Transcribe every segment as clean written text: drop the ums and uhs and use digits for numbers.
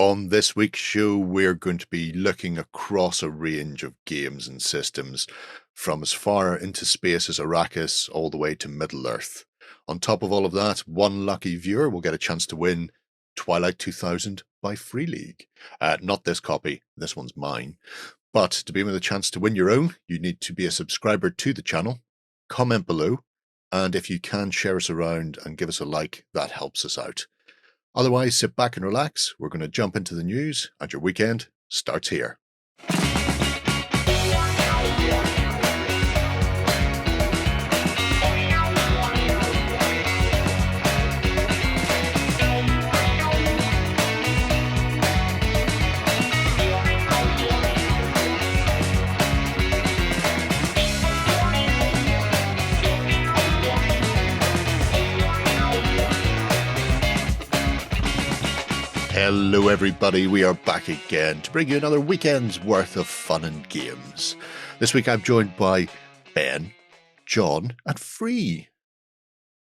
On this week's show, we're going to be looking across a range of games and systems, from as far into space as Arrakis all the way to Middle-earth. On top of all of that, one lucky viewer will get a chance to win Twilight 2000 by Free League. Not this copy, this one's mine. But to be with a chance to win your own, you need to be a subscriber to the channel, comment below, and if you can, share us around and give us a like, that helps us out. Otherwise, sit back and relax. We're going to jump into the news, and your weekend starts here. Hello everybody, we are back again to bring you another weekend's worth of fun and games. This week I'm joined by Ben, John and Free.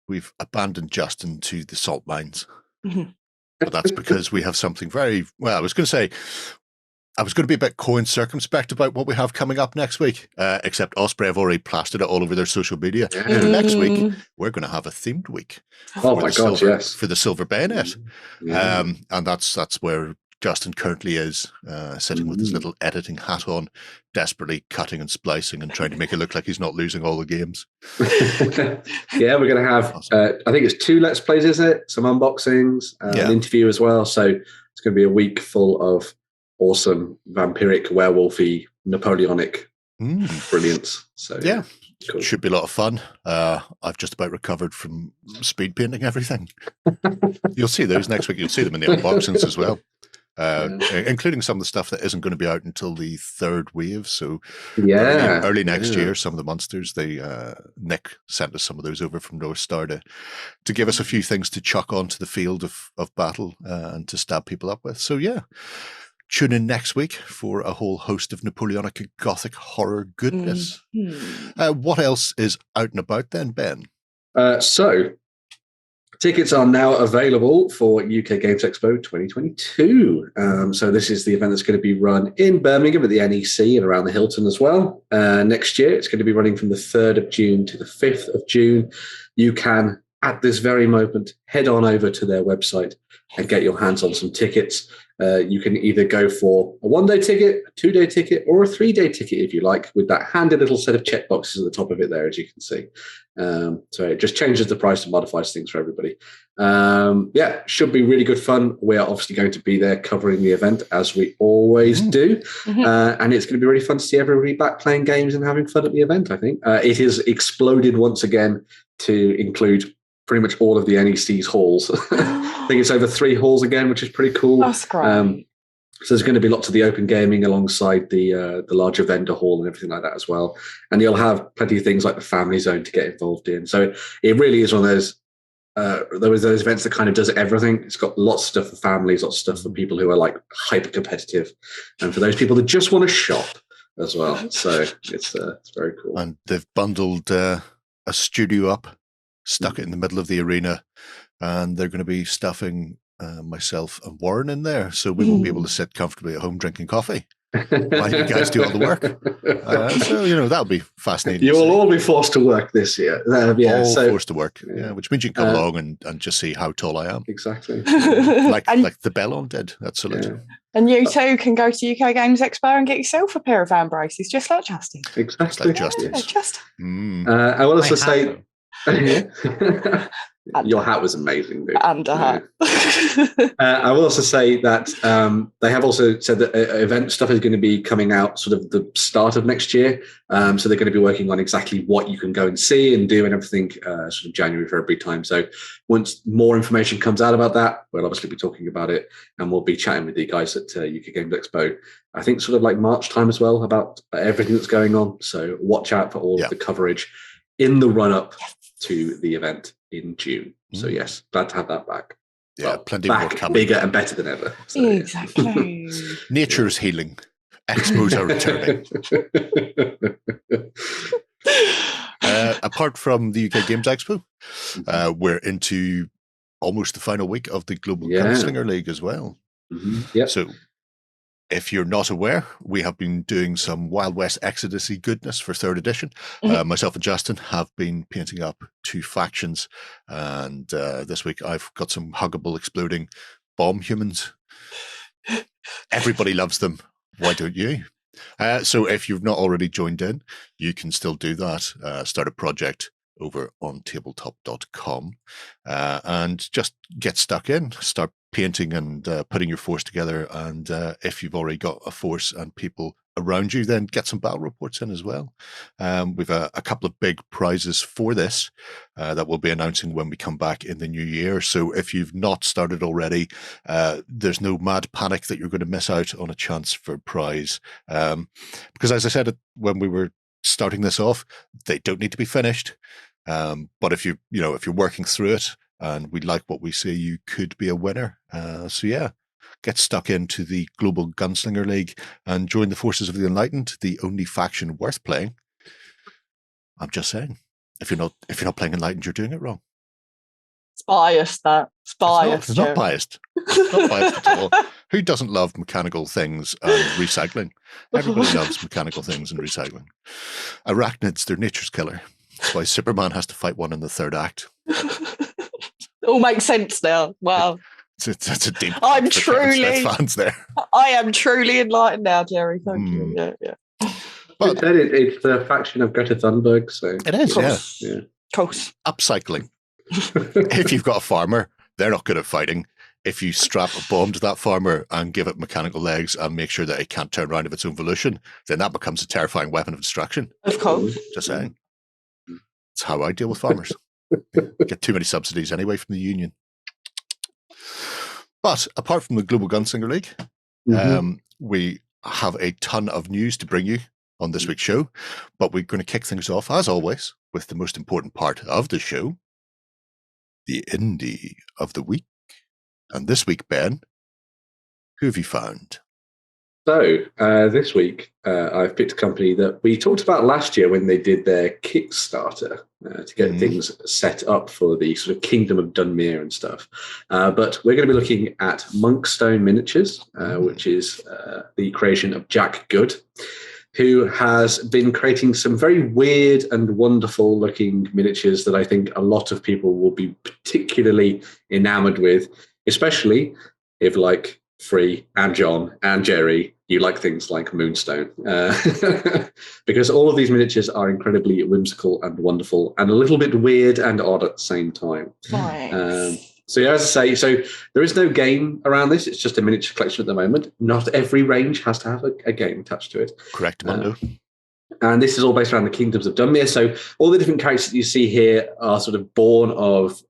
We've abandoned Justin to the salt mines. But that's because we have something very, well, I was going to be a bit coy and circumspect about what we have coming up next week, except Osprey have already plastered it all over their social media. Next week, we're going to have a themed week. Oh my God, yes. For the Silver Bayonet. And that's where Justin currently is, sitting with his little editing hat on, desperately cutting and splicing and trying to make it look like he's not losing all the games. Yeah, we're going to have, I think it's 2 Let's Plays, is it? Some unboxings, an interview as well. So it's going to be a week full of awesome vampiric, werewolfy, Napoleonic brilliance. So yeah, cool. Should be a lot of fun. I've just about recovered from speed painting everything. You'll see those next week. You'll see them in the unboxings as well, including some of the stuff that isn't going to be out until the 3rd wave. So early next year, some of the monsters. Nick sent us some of those over from North Star to give us a few things to chuck onto the field of battle and to stab people up with. So yeah. Tune in next week for a whole host of Napoleonic Gothic horror goodness. What else is out and about then, Ben? So, tickets are now available for UK Games Expo 2022. So this is the event that's going to be run in Birmingham at the NEC and around the Hilton as well. Next year, it's going to be running from the 3rd of June to the 5th of June. You can, at this very moment, head on over to their website and get your hands on some tickets. You can either go for a 1-day ticket, a 2-day ticket, or a 3-day ticket if you like, with that handy little set of checkboxes at the top of it there, as you can see. So it just changes the price and modifies things for everybody. Should be really good fun. We are obviously going to be there covering the event, as we always do. And it's going to be really fun to see everybody back playing games and having fun at the event, I think. It has exploded once again to include pretty much all of the NEC's halls. I think it's over 3 halls again, which is pretty cool. That's great. So there's going to be lots of the open gaming alongside the larger vendor hall and everything like that as well. And you'll have plenty of things like the family zone to get involved in. So it really is one of those those events that kind of does everything. It's got lots of stuff for families, lots of stuff for people who are like hyper competitive, and for those people that just want to shop as well. So it's very cool. And they've bundled a studio up, stuck it in the middle of the arena, and they're going to be stuffing myself and Warren in there, so we won't be able to sit comfortably at home drinking coffee while you guys do all the work. So that'll be fascinating. You will all be forced to work this year. Forced to work, which means you can come along and just see how tall I am. Exactly. like the Bellon did. Absolutely. And you too can go to UK Games Expo and get yourself a pair of van braces, just like Justin. Exactly. Just like Justin. I will also say... Your hat was amazing, dude. And a hat. I will also say that they have also said that event stuff is going to be coming out sort of the start of next year. So they're going to be working on exactly what you can go and see and do and everything sort of January, February time. So once more information comes out about that, we'll obviously be talking about it, and we'll be chatting with the guys at UK Games Expo, I think sort of like March time as well, about everything that's going on. So watch out for all of the coverage in the run-up to the event in June. So yes, glad to have that back. Yeah, well, plenty back, more coming. Bigger and better than ever. So, exactly. Nature's healing. Expos are returning. Apart from the UK Games Expo, we're into almost the final week of the Global Gunslinger League as well. Yep. So if you're not aware, we have been doing some Wild West Exodus-y goodness for 3rd edition. Myself and Justin have been painting up 2 factions, and this week I've got some huggable exploding bomb humans. Everybody loves them. Why don't you? So if you've not already joined in, you can still do that. Start a project over on tabletop.com and just get stuck in, start painting and putting your force together. And if you've already got a force and people around you, then get some battle reports in as well. We've a couple of big prizes for this that we'll be announcing when we come back in the new year. So if you've not started already, there's no mad panic that you're going to miss out on a chance for a prize. Because as I said when we were starting this off, they don't need to be finished. But if if you're working through it and we like what we see, you could be a winner. So yeah, get stuck into the Global Gunslinger League and join the forces of the Enlightened, the only faction worth playing. I'm just saying, if you're not playing Enlightened, you're doing it wrong. It's biased, that. It's biased. It's not biased. It's not biased at all. Who doesn't love mechanical things and recycling? Everybody loves mechanical things and recycling. Arachnids, they're nature's killer. That's why Superman has to fight one in the 3rd act. It all makes sense now. Wow. It's a deep. I'm truly fans there. I am truly enlightened now, Jerry. Thank you. Yeah. But then it's the faction of Greta Thunberg, so It is, yeah. Of course. Upcycling. If you've got a farmer, they're not good at fighting. If you strap a bomb to that farmer and give it mechanical legs and make sure that it can't turn around of its own volition, then that becomes a terrifying weapon of destruction. Of course. Just saying. It's how I deal with farmers. Get too many subsidies anyway from the union. But apart from the Global Gunslinger League, we have a ton of news to bring you on this week's show. But we're going to kick things off, as always, with the most important part of the show, the Indie of the Week. And this week, Ben, who have you found? So this week, I've picked a company that we talked about last year when they did their Kickstarter to get things set up for the sort of Kingdom of Dunmere and stuff. But we're going to be looking at Monkstone Miniatures, which is the creation of Jack Good, who has been creating some very weird and wonderful looking miniatures that I think a lot of people will be particularly enamored with, especially if, like Free and John and Jerry, you like things like Moonstone, because all of these miniatures are incredibly whimsical and wonderful and a little bit weird and odd at the same time. Nice. So yeah, as I say, so there is no game around this. It's just a miniature collection at the moment. Not every range has to have a game attached to it. Correct, Mundo. And this is all based around the Kingdoms of Dunmere. So all the different characters that you see here are sort of born of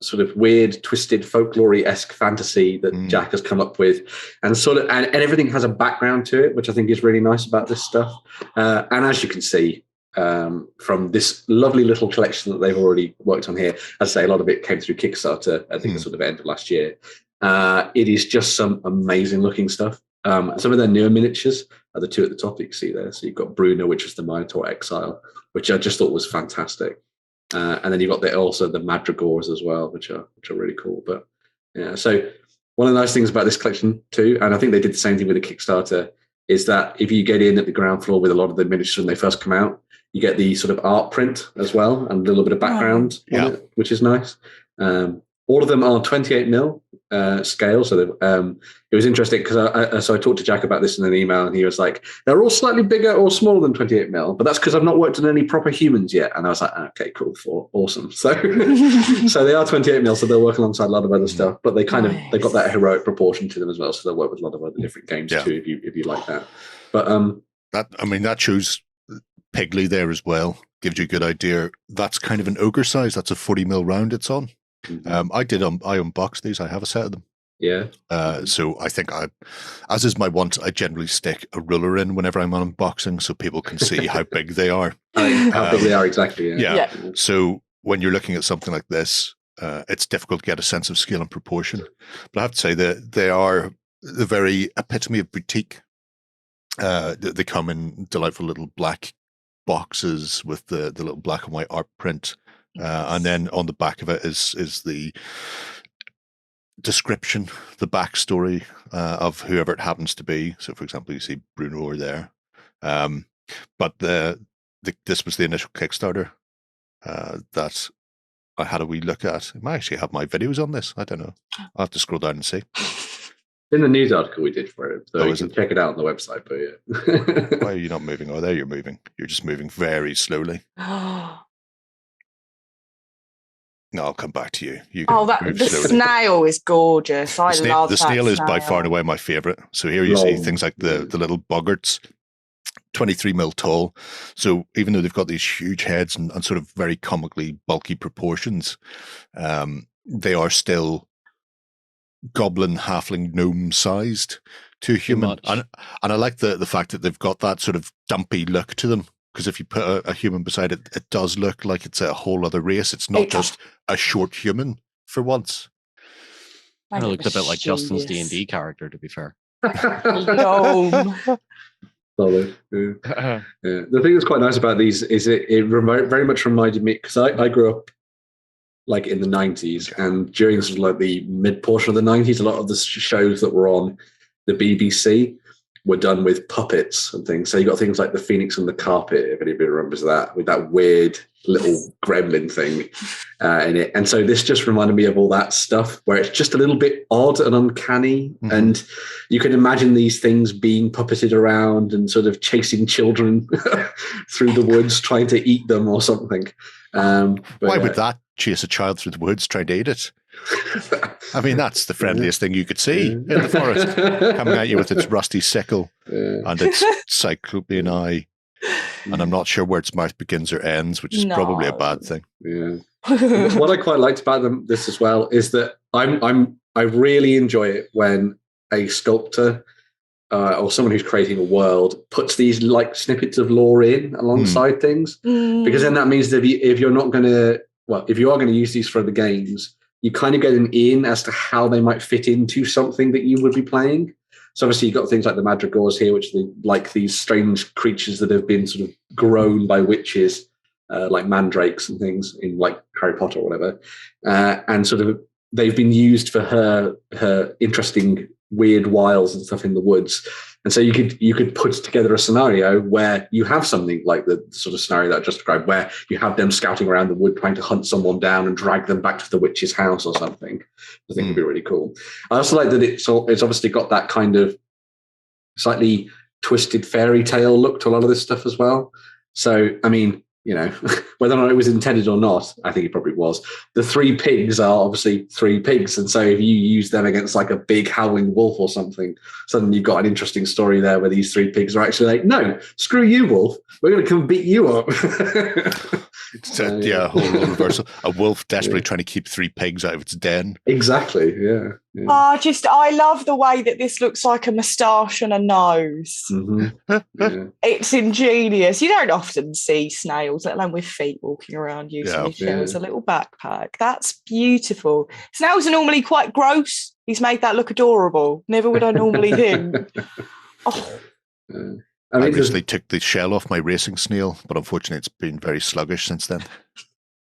sort of weird, twisted, folklore-esque fantasy that Jack has come up with. And and everything has a background to it, which I think is really nice about this stuff. And as you can see from this lovely little collection that they've already worked on here, as I say, a lot of it came through Kickstarter, I think the sort of end of last year. It is just some amazing looking stuff. Some of their newer miniatures are the 2 at the top you can see there. So you've got Bruno, which is the Minotaur Exile, which I just thought was fantastic. And then you've got also the Madrigors as well, which are really cool. But yeah, so one of the nice things about this collection too, and I think they did the same thing with the Kickstarter, is that if you get in at the ground floor with a lot of the miniatures when they first come out, you get the sort of art print as well and a little bit of background on it, which is nice. All of them are 28mm scale. So it was interesting because I talked to Jack about this in an email, and he was like, they're all slightly bigger or smaller than 28mm, but that's because I've not worked on any proper humans yet. And I was like, okay, cool, awesome. So so they are 28mm, so they'll work alongside a lot of other stuff, but they they got that heroic proportion to them as well. So they'll work with a lot of other different games too, if you like that. But that shows Pigley there as well. Gives you a good idea. That's kind of an ogre size. That's a 40mm round it's on. I unboxed these. I have a set of them. Yeah. So I think as is my want, I generally stick a ruler in whenever I'm unboxing so people can see how big they are. How big they are, exactly. Yeah. So when you're looking at something like this, it's difficult to get a sense of scale and proportion. But I have to say that they are the very epitome of boutique. They come in delightful little black boxes with the little black and white art print. And then on the back of it is the description, the backstory of whoever it happens to be. So, for example, you see Bruno there. But this was the initial Kickstarter that I had a wee look at. I might actually have my videos on this. I don't know. I'll have to scroll down and see. In the news article we did for it, so you can it? check it out on the website. But yeah. Why are you not moving? Oh, there you're moving. You're just moving very slowly. No, I'll come back to you. You can move the slowly. snail is gorgeous. I love the that snail. Is by far and away my favourite. So here you see things like the little buggerts, 23 mil tall. So even though they've got these huge heads and sort of very comically bulky proportions, they are still goblin, halfling, gnome sized to a human. And I like the fact that they've got that sort of dumpy look to them. Because if you put a human beside it, it does look like it's a whole other race. It's not just a short human for once. It looked a bit like Justin's D&D character, to be fair. Solid. Yeah. The thing that's quite nice about these is it very much reminded me, because I grew up like in the 90s, and during sort of like the mid portion of the 90s, a lot of the shows that were on the BBC were done with puppets and things. So you got things like the Phoenix and the Carpet, if anybody remembers that, with that weird little gremlin thing in it. And so this just reminded me of all that stuff where it's just a little bit odd and uncanny. Mm-hmm. And you can imagine these things being puppeted around and sort of chasing children through the woods, trying to eat them or something. Why would that chase a child through the woods trying to eat it? I mean, that's the friendliest thing you could see in the forest, coming at you with its rusty sickle and its cyclopean eye. And I'm not sure where its mouth begins or ends, which is probably a bad thing. Yeah. What I quite liked about this as well is that I really enjoy it when a sculptor or someone who's creating a world puts these like snippets of lore in alongside things, because then that means that if you are going to use these for the games, you kind of get an in as to how they might fit into something that you would be playing. So obviously you've got things like the Madrigors here, which are like these strange creatures that have been sort of grown by witches, like mandrakes and things in like Harry Potter or whatever. And sort of they've been used for her interesting weird wiles and stuff in the woods. And so you could put together a scenario where you have something like the sort of scenario that I just described, where you have them scouting around the wood trying to hunt someone down and drag them back to the witch's house or something. I think would be really cool. I also like that it's obviously got that kind of slightly twisted fairy tale look to a lot of this stuff as well. So, I mean, you know, whether or not it was intended or not, I think it probably was. The three pigs are obviously three pigs. And so if you use them against like a big howling wolf or something, suddenly you've got an interesting story there where these three pigs are actually like, no, screw you, wolf. We're going to come beat you up. A whole reversal. A wolf desperately trying to keep three pigs out of its den. Exactly, yeah. I love the way that this looks like a moustache and a nose. Mm-hmm. Yeah. It's ingenious. You don't often see snails, let alone with feet, walking around using his shell as a little backpack. That's beautiful. Snails are normally quite gross. He's made that look adorable. Never would I normally think. I recently took the shell off my racing snail, but unfortunately it's been very sluggish since then.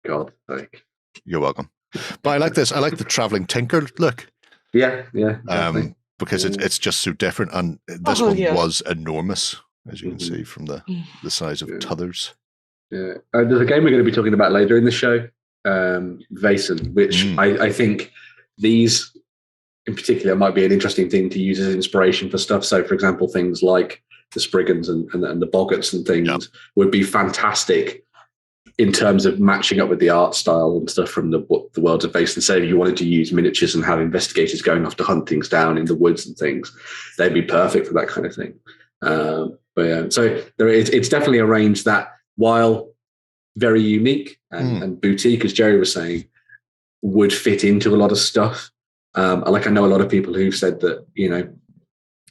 God, like. You're welcome. But I like this. I like the traveling tinker look. Yeah. Because it's just so different, and this one was enormous, as you can see from the size of t'others. Yeah, there's a game we're going to be talking about later in the show, Vaesen, which I think these in particular might be an interesting thing to use as inspiration for stuff. So, for example, things like the Spriggans and the Boggarts and things would be fantastic in terms of matching up with the art style and stuff from the worlds of Vaesen. Say if you wanted to use miniatures and have investigators going off to hunt things down in the woods and things, they'd be perfect for that kind of thing. So it's definitely a range that, while very unique and boutique, as Jerry was saying, would fit into a lot of stuff. I know a lot of people who've said that, you know,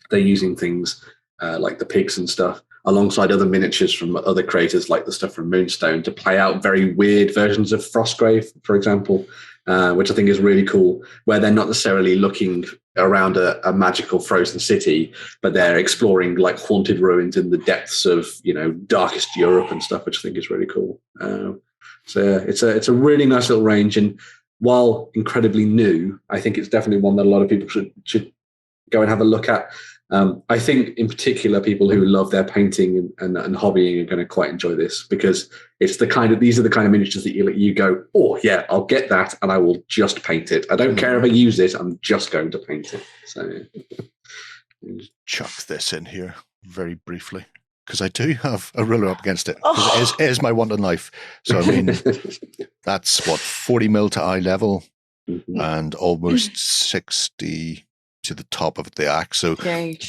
they're using things like the pigs and stuff alongside other miniatures from other creators, like the stuff from Moonstone, to play out very weird versions of Frostgrave, for example, which I think is really cool, where they're not necessarily looking around a magical frozen city, but they're exploring like haunted ruins in the depths of, you know, darkest Europe and stuff, which I think is really cool. It's a really nice little range. And while incredibly new, I think it's definitely one that a lot of people should go and have a look at. I think in particular, people who love their painting and hobbying are going to quite enjoy this, because it's these are the kind of miniatures that you go, oh yeah, I'll get that and I will just paint it. I don't care if I use it, I'm just going to paint it. So chuck this in here very briefly, because I do have a ruler up against it, because it is my want in life. So I mean, that's what, 40 mil to eye level, and almost 60 to the top of the axe. So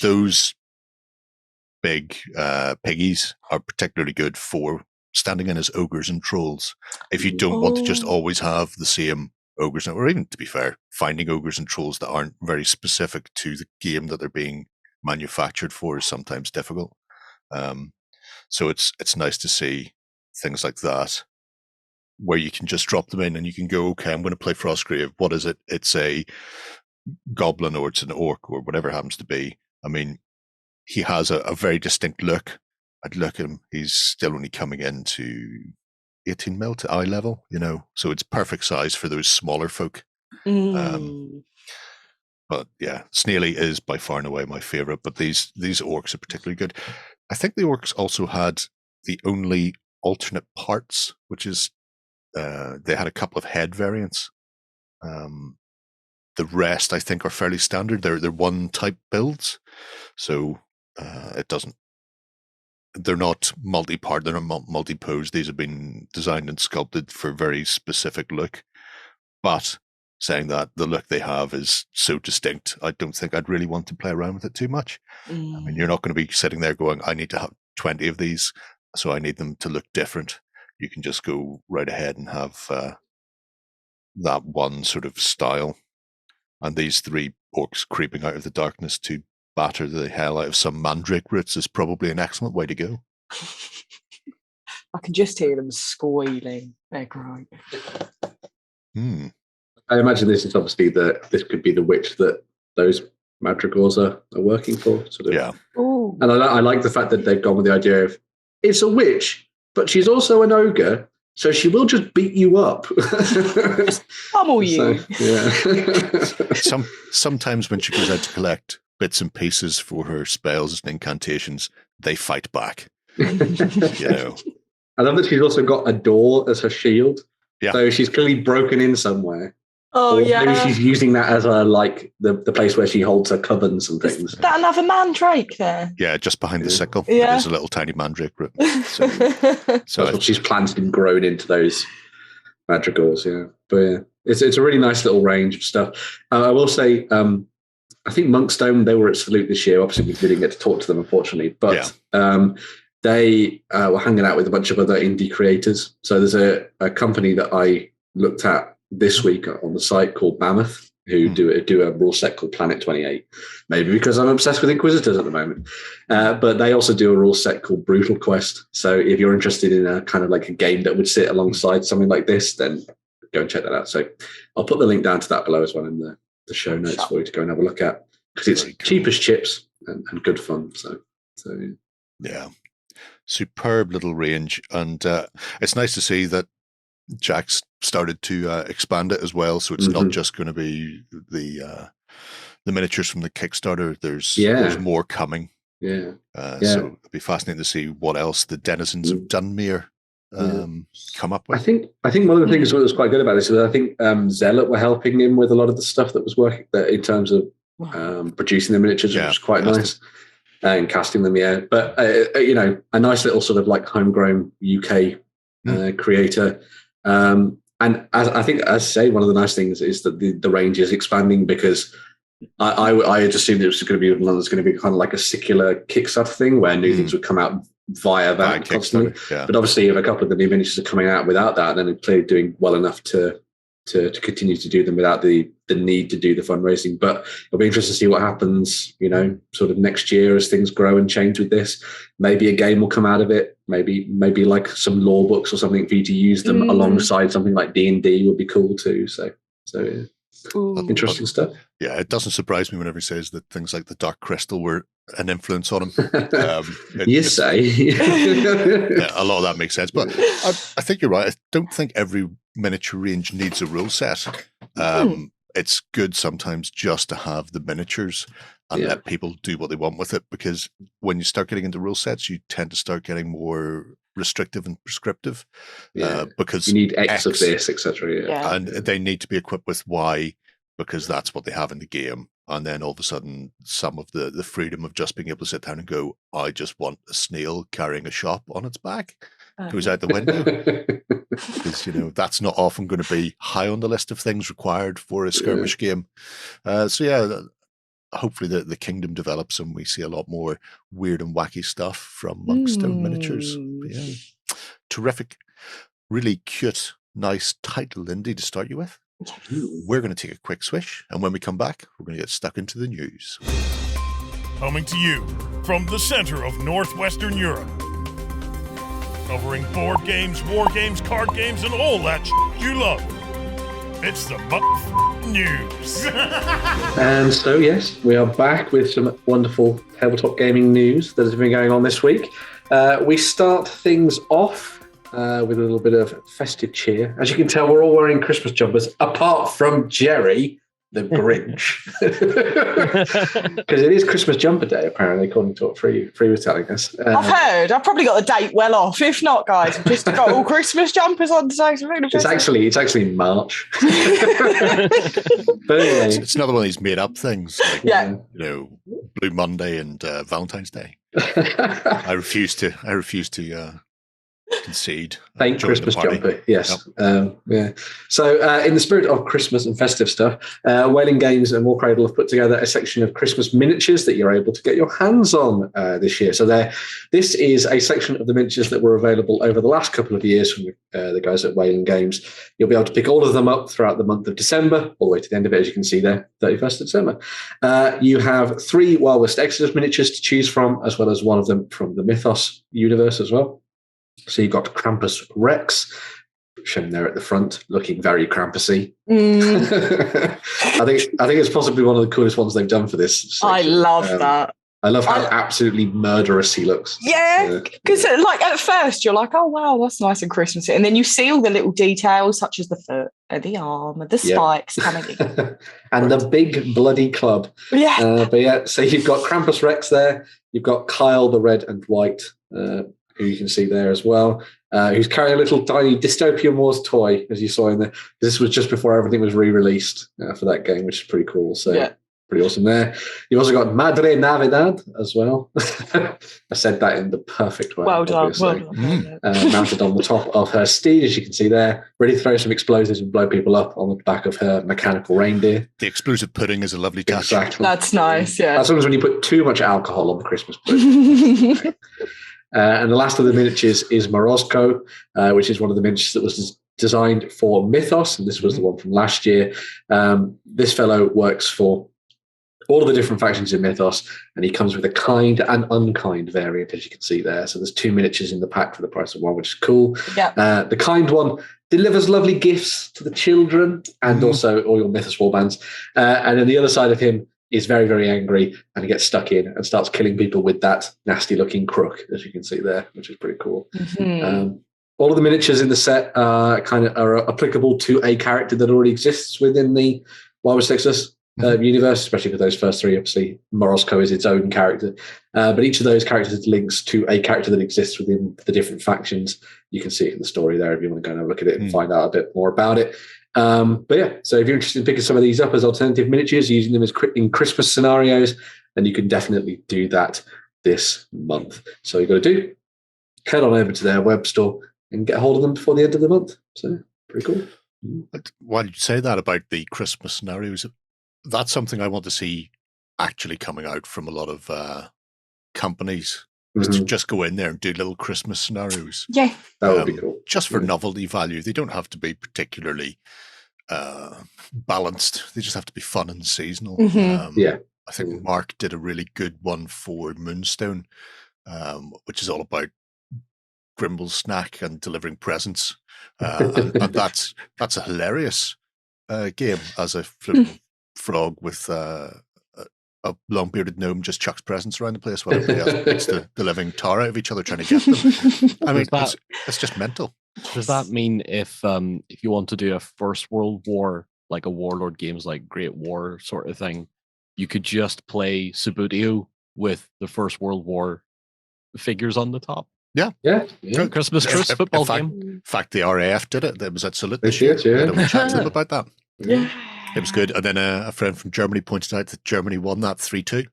those big piggies are particularly good for standing in as ogres and trolls. If you don't want to just always have the same ogres, or even, to be fair, finding ogres and trolls that aren't very specific to the game that they're being manufactured for is sometimes difficult. So it's nice to see things like that, where you can just drop them in and you can go, okay, I'm going to play Frostgrave. What is it? It's a goblin, or it's an orc, or whatever it happens to be. I mean, he has a very distinct look. I'd look at him. He's still only coming into 18 mil to eye level, so it's perfect size for those smaller folk. But yeah, Snaily is by far and away my favorite, but these orcs are particularly good. I think the orcs also had the only alternate parts, which is they had a couple of head variants. The rest, I think, are fairly standard. They're one type builds, so they're not multi-part, they're not multi-pose. These have been designed and sculpted for a very specific look. But saying that, the look they have is so distinct, I don't think I'd really want to play around with it too much. I mean, you're not going to be sitting there going, I need to have 20 of these, so I need them to look different. You can just go right ahead and have that one sort of style. And these three orcs creeping out of the darkness to batter the hell out of some mandrake roots is probably an excellent way to go. I can just hear them squealing. They're great. I imagine this is obviously this could be the witch that those madrigals are working for. Sort of. Yeah. Ooh. And I like the fact that they've gone with the idea of it's a witch, but she's also an ogre, so she will just beat you up. Pummel you. Sometimes when she goes out to collect bits and pieces for her spells and incantations, they fight back. I love that she's also got a door as her shield. Yeah. So she's clearly broken in somewhere. Oh, or yeah. Maybe she's using that as the place where she holds her covens and things. Is that another mandrake there? Yeah, just behind the sickle. Yeah. There's a little tiny mandrake root. So that's what she's planted and grown into those madrigals, yeah. But yeah, it's a really nice little range of stuff. I will say, I think Monkstone, they were at Salute this year. Obviously, we didn't get to talk to them, unfortunately. But they were hanging out with a bunch of other indie creators. So there's a company that I looked at this week on the site called Mammoth, who do a rule set called Planet 28. Maybe because I'm obsessed with Inquisitors at the moment. But they also do a rule set called Brutal Quest. So if you're interested in a kind of like a game that would sit alongside something like this, then go and check that out. So I'll put the link down to that below as well in the show notes for you to go and have a look at, because it's cheap as chips and good fun. So yeah, superb little range, and it's nice to see that Jack's started to expand it as well. So it's not just going to be the miniatures from the Kickstarter. There's more coming. Yeah. So it'll be fascinating to see what else the denizens of Dunmere come up with. I think one of the things that was quite good about this is I think Zealot were helping him with a lot of the stuff that was working in terms of producing the miniatures, which was quite nice, and casting them. Yeah, but a nice little sort of like homegrown UK creator. And as I think, as I say, one of the nice things is that the range is expanding, because I had assumed it was going to be one that's going to be kind of like a secular Kickstarter thing where new things would come out via that constantly. But obviously, if a couple of the new miniatures are coming out without that, then it's clearly doing well enough to continue to do them without the need to do the fundraising. But it'll be interesting to see what happens, sort of next year as things grow and change with this. Maybe a game will come out of it. Maybe like some lore books or something for you to use them alongside something like D&D would be cool too. So yeah. Interesting stuff. Yeah, it doesn't surprise me whenever he says that things like the Dark Crystal were an influence on him. You say. Yeah, a lot of that makes sense. But I think you're right. I don't think every miniature range needs a rule set. It's good sometimes just to have the miniatures and let people do what they want with it, because when you start getting into rule sets, you tend to start getting more restrictive and prescriptive. Because you need X of this, etc. And they need to be equipped with Y because that's what they have in the game. And then all of a sudden, some of the freedom of just being able to sit down and go, I just want a snail carrying a shop on its back, goes out the window. Because, that's not often going to be high on the list of things required for a skirmish game. Hopefully the kingdom develops and we see a lot more weird and wacky stuff from Monkstone miniatures. But terrific. Really cute, nice title, Lindy, to start you with. We're going to take a quick swish, and when we come back, we're going to get stuck into the news. Coming to you from the center of Northwestern Europe. Covering board games, war games, card games, and all that you love. It's the news. And so, yes, we are back with some wonderful tabletop gaming news that has been going on this week. We start things off with a little bit of festive cheer. As you can tell, we're all wearing Christmas jumpers, apart from Jerry, the Grinch. Because it is Christmas jumper day, apparently, according to what Free was telling us. I've heard. I've probably got the date well off. If not, guys, I've just got all Christmas jumpers on today. It's actually March. But anyway. It's another one of these made-up things. Like, Blue Monday and Valentine's Day. I refuse to concede. Thank Christmas jumper, yes. Yep. So in the spirit of Christmas and festive stuff, Whaling Games and Warcradle have put together a section of Christmas miniatures that you're able to get your hands on this year. So this is a section of the miniatures that were available over the last couple of years from the guys at Whaling Games. You'll be able to pick all of them up throughout the month of December, all the way to the end of it, as you can see there, 31st of December. You have 3 Wild West Exodus miniatures to choose from, as well as one of them from the Mythos universe as well. So you've got Krampus Rex, shown there at the front, looking very Krampusy. I think it's possibly one of the coolest ones they've done for this section. I love that. I love how absolutely murderous he looks. Yeah, because at first you're like, oh wow, that's nice and Christmassy, and then you see all the little details such as the foot, the arm, the spikes coming in, and the big bloody club. Yeah, so you've got Krampus Rex there. You've got Kyle the red and white. Who you can see there as well, who's carrying a little tiny Dystopian Wars toy, as you saw in there. This was just before everything was re-released for that game, which is pretty cool. So pretty awesome there. You've also got Madre Navidad as well. I said that in the perfect way. Well done. Mounted on the top of her steed, as you can see there, ready to throw some explosives and blow people up on the back of her mechanical reindeer. The explosive pudding is a lovely touch. Exactly. That's nice, yeah. That's sometimes when you put too much alcohol on the Christmas pudding. And the last of the miniatures is Morozko, which is one of the miniatures that was designed for Mythos, and this was the one from last year. This fellow works for all of the different factions in Mythos, and he comes with a kind and unkind variant, as you can see there. So there's 2 miniatures in the pack for the price of 1, which is cool. Yeah. The kind one delivers lovely gifts to the children and also all your Mythos warbands. And then the other side of him is very, very angry, and he gets stuck in and starts killing people with that nasty-looking crook, as you can see there, which is pretty cool. All of the miniatures in the set are applicable to a character that already exists within the Wild West Exodus universe, especially for those first 3. Obviously, Morozko is its own character, but each of those characters links to a character that exists within the different factions. You can see it in the story there if you want to go and have a look at it and find out a bit more about it. So if you're interested in picking some of these up as alternative miniatures, using them as in Christmas scenarios, then you can definitely do that this month. So all you've got to do, head on over to their web store and get hold of them before the end of the month. So pretty cool. Why did you say that about the Christmas scenarios? That's something I want to see actually coming out from a lot of companies. Is to just go in there and do little Christmas scenarios. Yeah. That would be cool. Just for novelty value. They don't have to be particularly balanced. They just have to be fun and seasonal. I think Mark did a really good one for Moonstone, which is all about Grimble's snack and delivering presents. And that's a hilarious game as a frog with a long-bearded gnome just chucks presents around the place while everybody else beats the living tar out of each other trying to get them. I mean, it's just mental. Does that mean if you want to do a First World War, like a Warlord Games, like Great War sort of thing, you could just play Subbuteo with the First World War figures on the top? Yeah. Christmas Truce football game. In fact, the RAF did it. It was at Salute They this year. did, yeah. We had a chat to them about that. Yeah. It was good. And then a friend from Germany pointed out that Germany won that 3-2.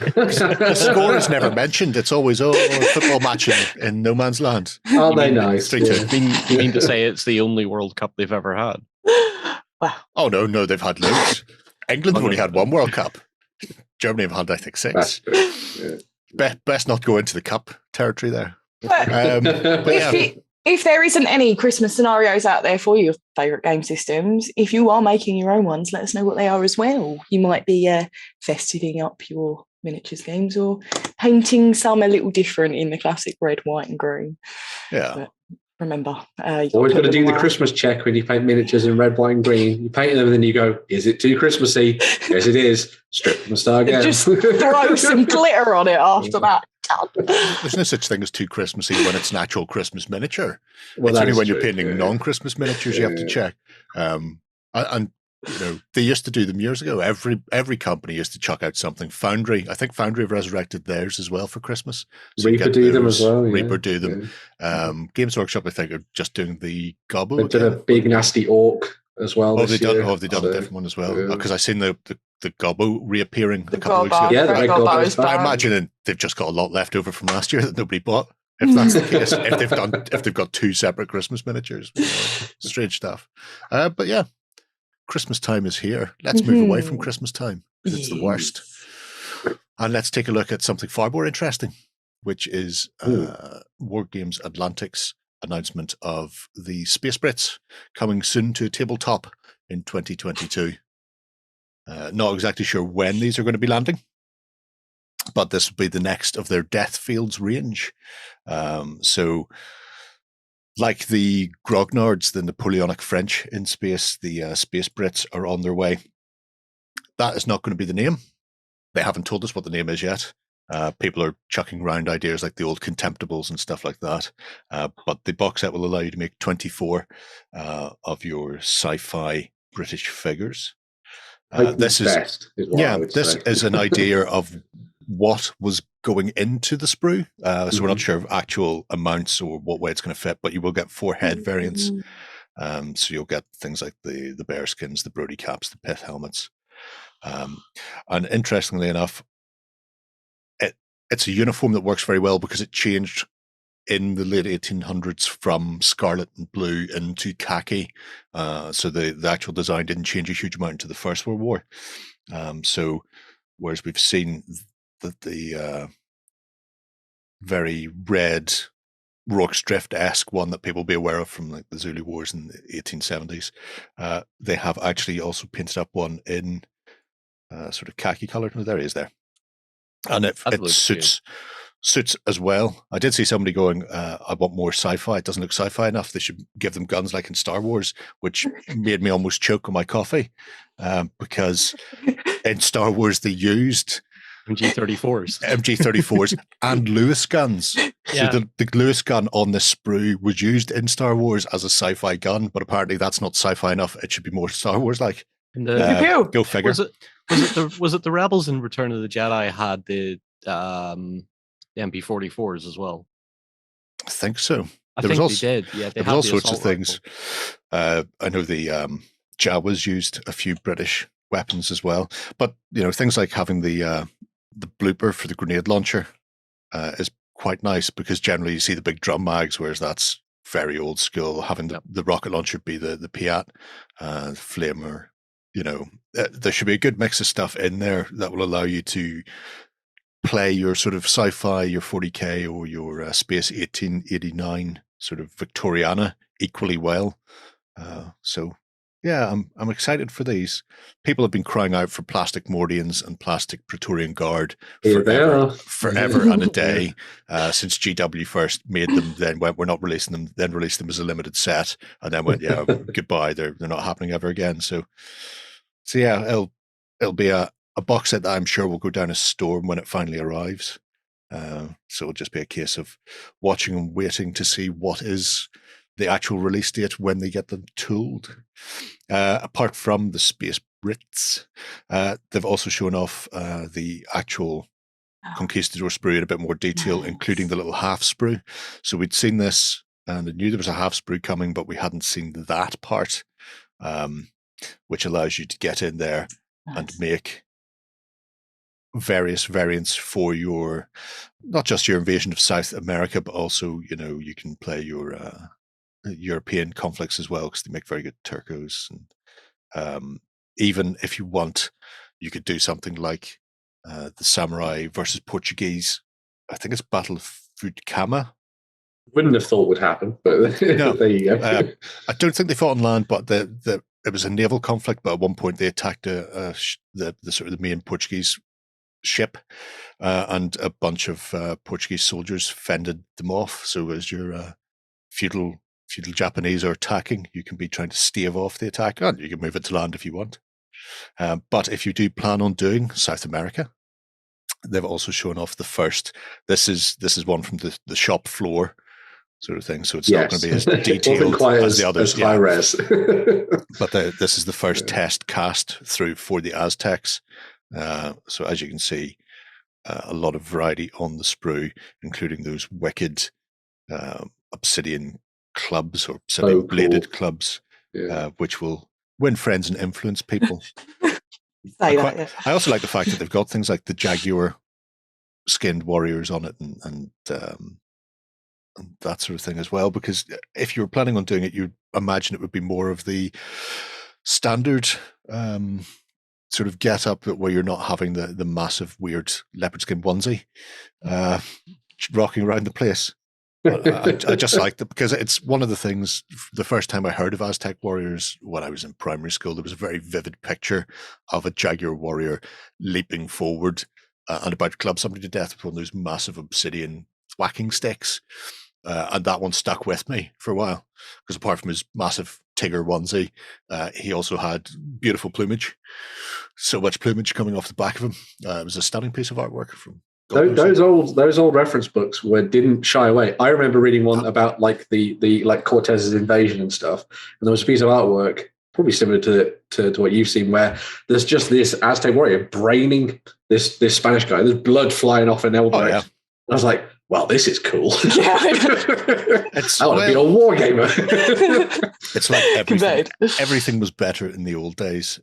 The score is never mentioned. It's always, a football match in no man's land. Aren't they nice? 3-2. You mean to say it's the only World Cup they've ever had? Wow. Oh, no, they've had loads. England have only had one World Cup. Germany have had, I think, 6. That's good. Yeah. Best not go into the cup territory there. But But yeah. if there isn't any Christmas scenarios out there for your favourite game systems, if you are making your own ones, let us know what they are as well. You might be festiving up your miniatures games or painting some a little different in the classic red, white and green. Yeah. But remember, always got to do the Christmas check when you paint miniatures in red, white and green. You paint them and then you go, is it too Christmassy? Yes, it is. Strip them and start again. Just throw some glitter on it after that. There's no such thing as too Christmassy when it's an actual Christmas miniature. Well, it's that only is when you're true, painting yeah. non-Christmas miniatures you have to check. And they used to do them years ago. Every company used to chuck out something. Foundry, I think Foundry have resurrected theirs as well for Christmas. So Reaper do them as well. Reaper do them. Yeah. Games Workshop, I think, are just doing the Gobbo. They did a big nasty orc as well. Have they done a So, different one as well? yeah. Because I seen the Gobbo reappearing a The couple of weeks ago. Gobbo, Yeah, the red Gobbo is I imagine they've just got a lot left over from last year that nobody bought. If that's the case, if they've got 2 separate Christmas miniatures, strange stuff. But yeah, Christmas time is here. Let's move away from Christmas time because it's the worst, and let's take a look at something far more interesting, which is Wargames Atlantic's announcement of the Space Brits coming soon to tabletop in 2022. Not exactly sure when these are going to be landing, but this will be the next of their Deathfields range. So, like the Grognards, the Napoleonic French in space, the Space Brits are on their way. That is not going to be the name. They haven't told us what the name is yet. People are chucking around ideas like the old Contemptibles and stuff like that. But the box set will allow you to make 24 of your sci-fi British figures. This is an idea of what was going into the sprue. So we're not sure of actual amounts or what way it's going to fit, but you will get 4 head variants. So you'll get things like the bear skins, the Brody caps, the pith helmets. And interestingly enough, it's a uniform that works very well because it changed in the late 1800s from scarlet and blue into khaki. So the actual design didn't change a huge amount into the First World War. So whereas we've seen that the very red Rourke's Drift-esque one that people will be aware of from like the Zulu Wars in the 1870s, they have actually also painted up one in sort of khaki color. No, there he is there. And it suits as well. I did see somebody going, I want more sci-fi. It doesn't look sci-fi enough. They should give them guns like in Star Wars, which made me almost choke on my coffee because in Star Wars they used MG34s and Lewis guns. Yeah. So the Lewis gun on the sprue was used in Star Wars as a sci-fi gun, but apparently that's not sci-fi enough. It should be more Star Wars like. Go figure. Was it the Rebels in Return of the Jedi had the MP44s as well? I think so. They did. Yeah, there was all sorts of things. I know the Jawas used a few British weapons as well, but things like having the blooper for the grenade launcher is quite nice because generally you see the big drum mags, whereas that's very old school. Having the rocket launcher be the Piat flamer. There should be a good mix of stuff in there that will allow you to play your sort of sci-fi, your 40k or your Space 1889 sort of Victoriana equally well. So yeah, I'm excited for these. People have been crying out for plastic Mordians and plastic Praetorian Guard forever and a day since GW first made them. Then went, we're not releasing them. Then released them as a limited set, and then went, yeah, goodbye. They're not happening ever again. So yeah, it'll be a a box set that I'm sure will go down a storm when it finally arrives. So it'll just be a case of watching and waiting to see what is the actual release date when they get them tooled. Apart from the Space Brits, they've also shown off the actual Conquistador sprue in a bit more detail, including the little half sprue. So we'd seen this and I knew there was a half sprue coming, but we hadn't seen that part, which allows you to get in there and make various variants for your, not just your invasion of South America, but also, you can play your European conflicts as well, because they make very good turcos. And even if you want, you could do something like the Samurai versus Portuguese. I think it's Battle of Futkama. Wouldn't have thought would happen, but no, there you go. I don't think they fought on land, but it was a naval conflict. But at one point, they attacked the sort of the main Portuguese ship, and a bunch of Portuguese soldiers fended them off. So as your feudal Japanese are attacking, you can be trying to stave off the attack, and you can move it to land if you want. But if you do plan on doing South America, they've also shown off the first. This is one from the shop floor sort of thing, so it's not going to be as detailed as the others. High res. But this is the first test cast through for the Aztecs. So as you can see, a lot of variety on the sprue, including those wicked obsidian clubs or obsidian bladed clubs, which will win friends and influence people. I also like the fact that they've got things like the jaguar skinned warriors on it and that sort of thing as well, because if you were planning on doing it, you'd imagine it would be more of the standard sort of get up where you're not having the massive weird leopard skin onesie rocking around the place. I just liked it because it's one of the things. The first time I heard of Aztec warriors when I was in primary school, there was a very vivid picture of a jaguar warrior leaping forward and about to club somebody to death with one of those massive obsidian whacking sticks. And that one stuck with me for a while because apart from his massive tiger onesie, he also had beautiful plumage. So much plumage coming off the back of him. It was a stunning piece of artwork from those old reference books didn't shy away. I remember reading one about like the Cortez's invasion and stuff, and there was a piece of artwork probably similar to what you've seen, where there's just this Aztec warrior braining this Spanish guy. There's blood flying off an elbow. I was like, well, this is cool. I want to be a war gamer. It's like everything was better in the old days.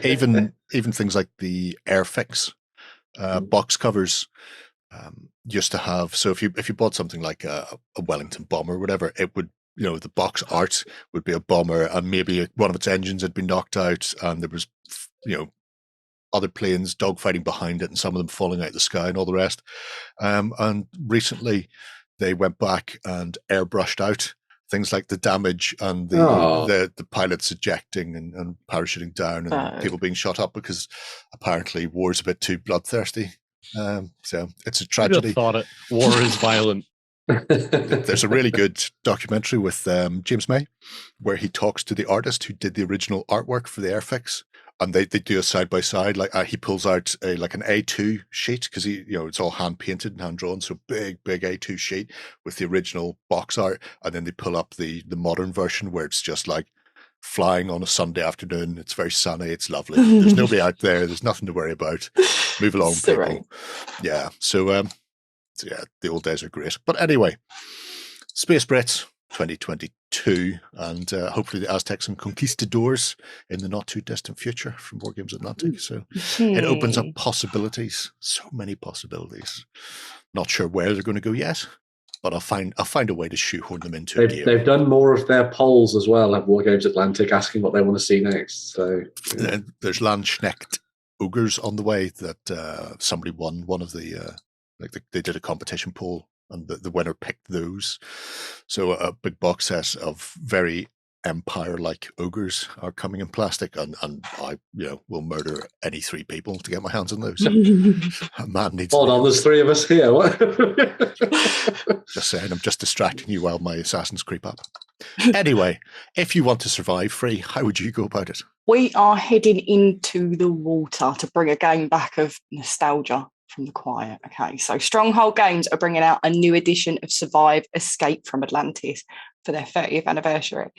Even things like the Airfix box covers used to have. So if you bought something like a Wellington bomber or whatever, it would, the box art would be a bomber and maybe one of its engines had been knocked out and there was, other planes dogfighting behind it and some of them falling out of the sky and all the rest. And recently they went back and airbrushed out things like the damage and the pilots ejecting and parachuting down and people being shot up because apparently war's a bit too bloodthirsty. So it's a tragedy. War is violent. There's a really good documentary with James May where he talks to the artist who did the original artwork for the Airfix. And they do a side by side. Like he pulls out an A2 sheet because it's all hand painted and hand drawn. So big A2 sheet with the original box art, and then they pull up the modern version where it's just like flying on a Sunday afternoon. It's very sunny. It's lovely. There's nobody out there. There's nothing to worry about. Move along, people. Right. Yeah. So the old days are great. But anyway, Space Brits 2022, and hopefully the Aztecs and Conquistadors in the not too distant future from Wargames Atlantic. So it opens up possibilities, so many possibilities. Not sure where they're going to go yet, but I'll find a way to shoehorn them into a game. They've done more of their polls as well at Wargames Atlantic, asking what they want to see next. So there's Landsknecht ogres on the way that somebody won one of the they did a competition poll. And the winner picked those. So a big box set of very empire-like ogres are coming in plastic, and I will murder any 3 people to get my hands on those. A man needs. Hold on, there's 3 of us here. What? Just saying, I'm just distracting you while my assassins creep up. Anyway, if you want to survive free, how would you go about it? we are heading into the water to bring a game back of nostalgia from the quiet. Okay, so Stronghold Games are bringing out a new edition of Survive Escape from Atlantis for their 30th anniversary.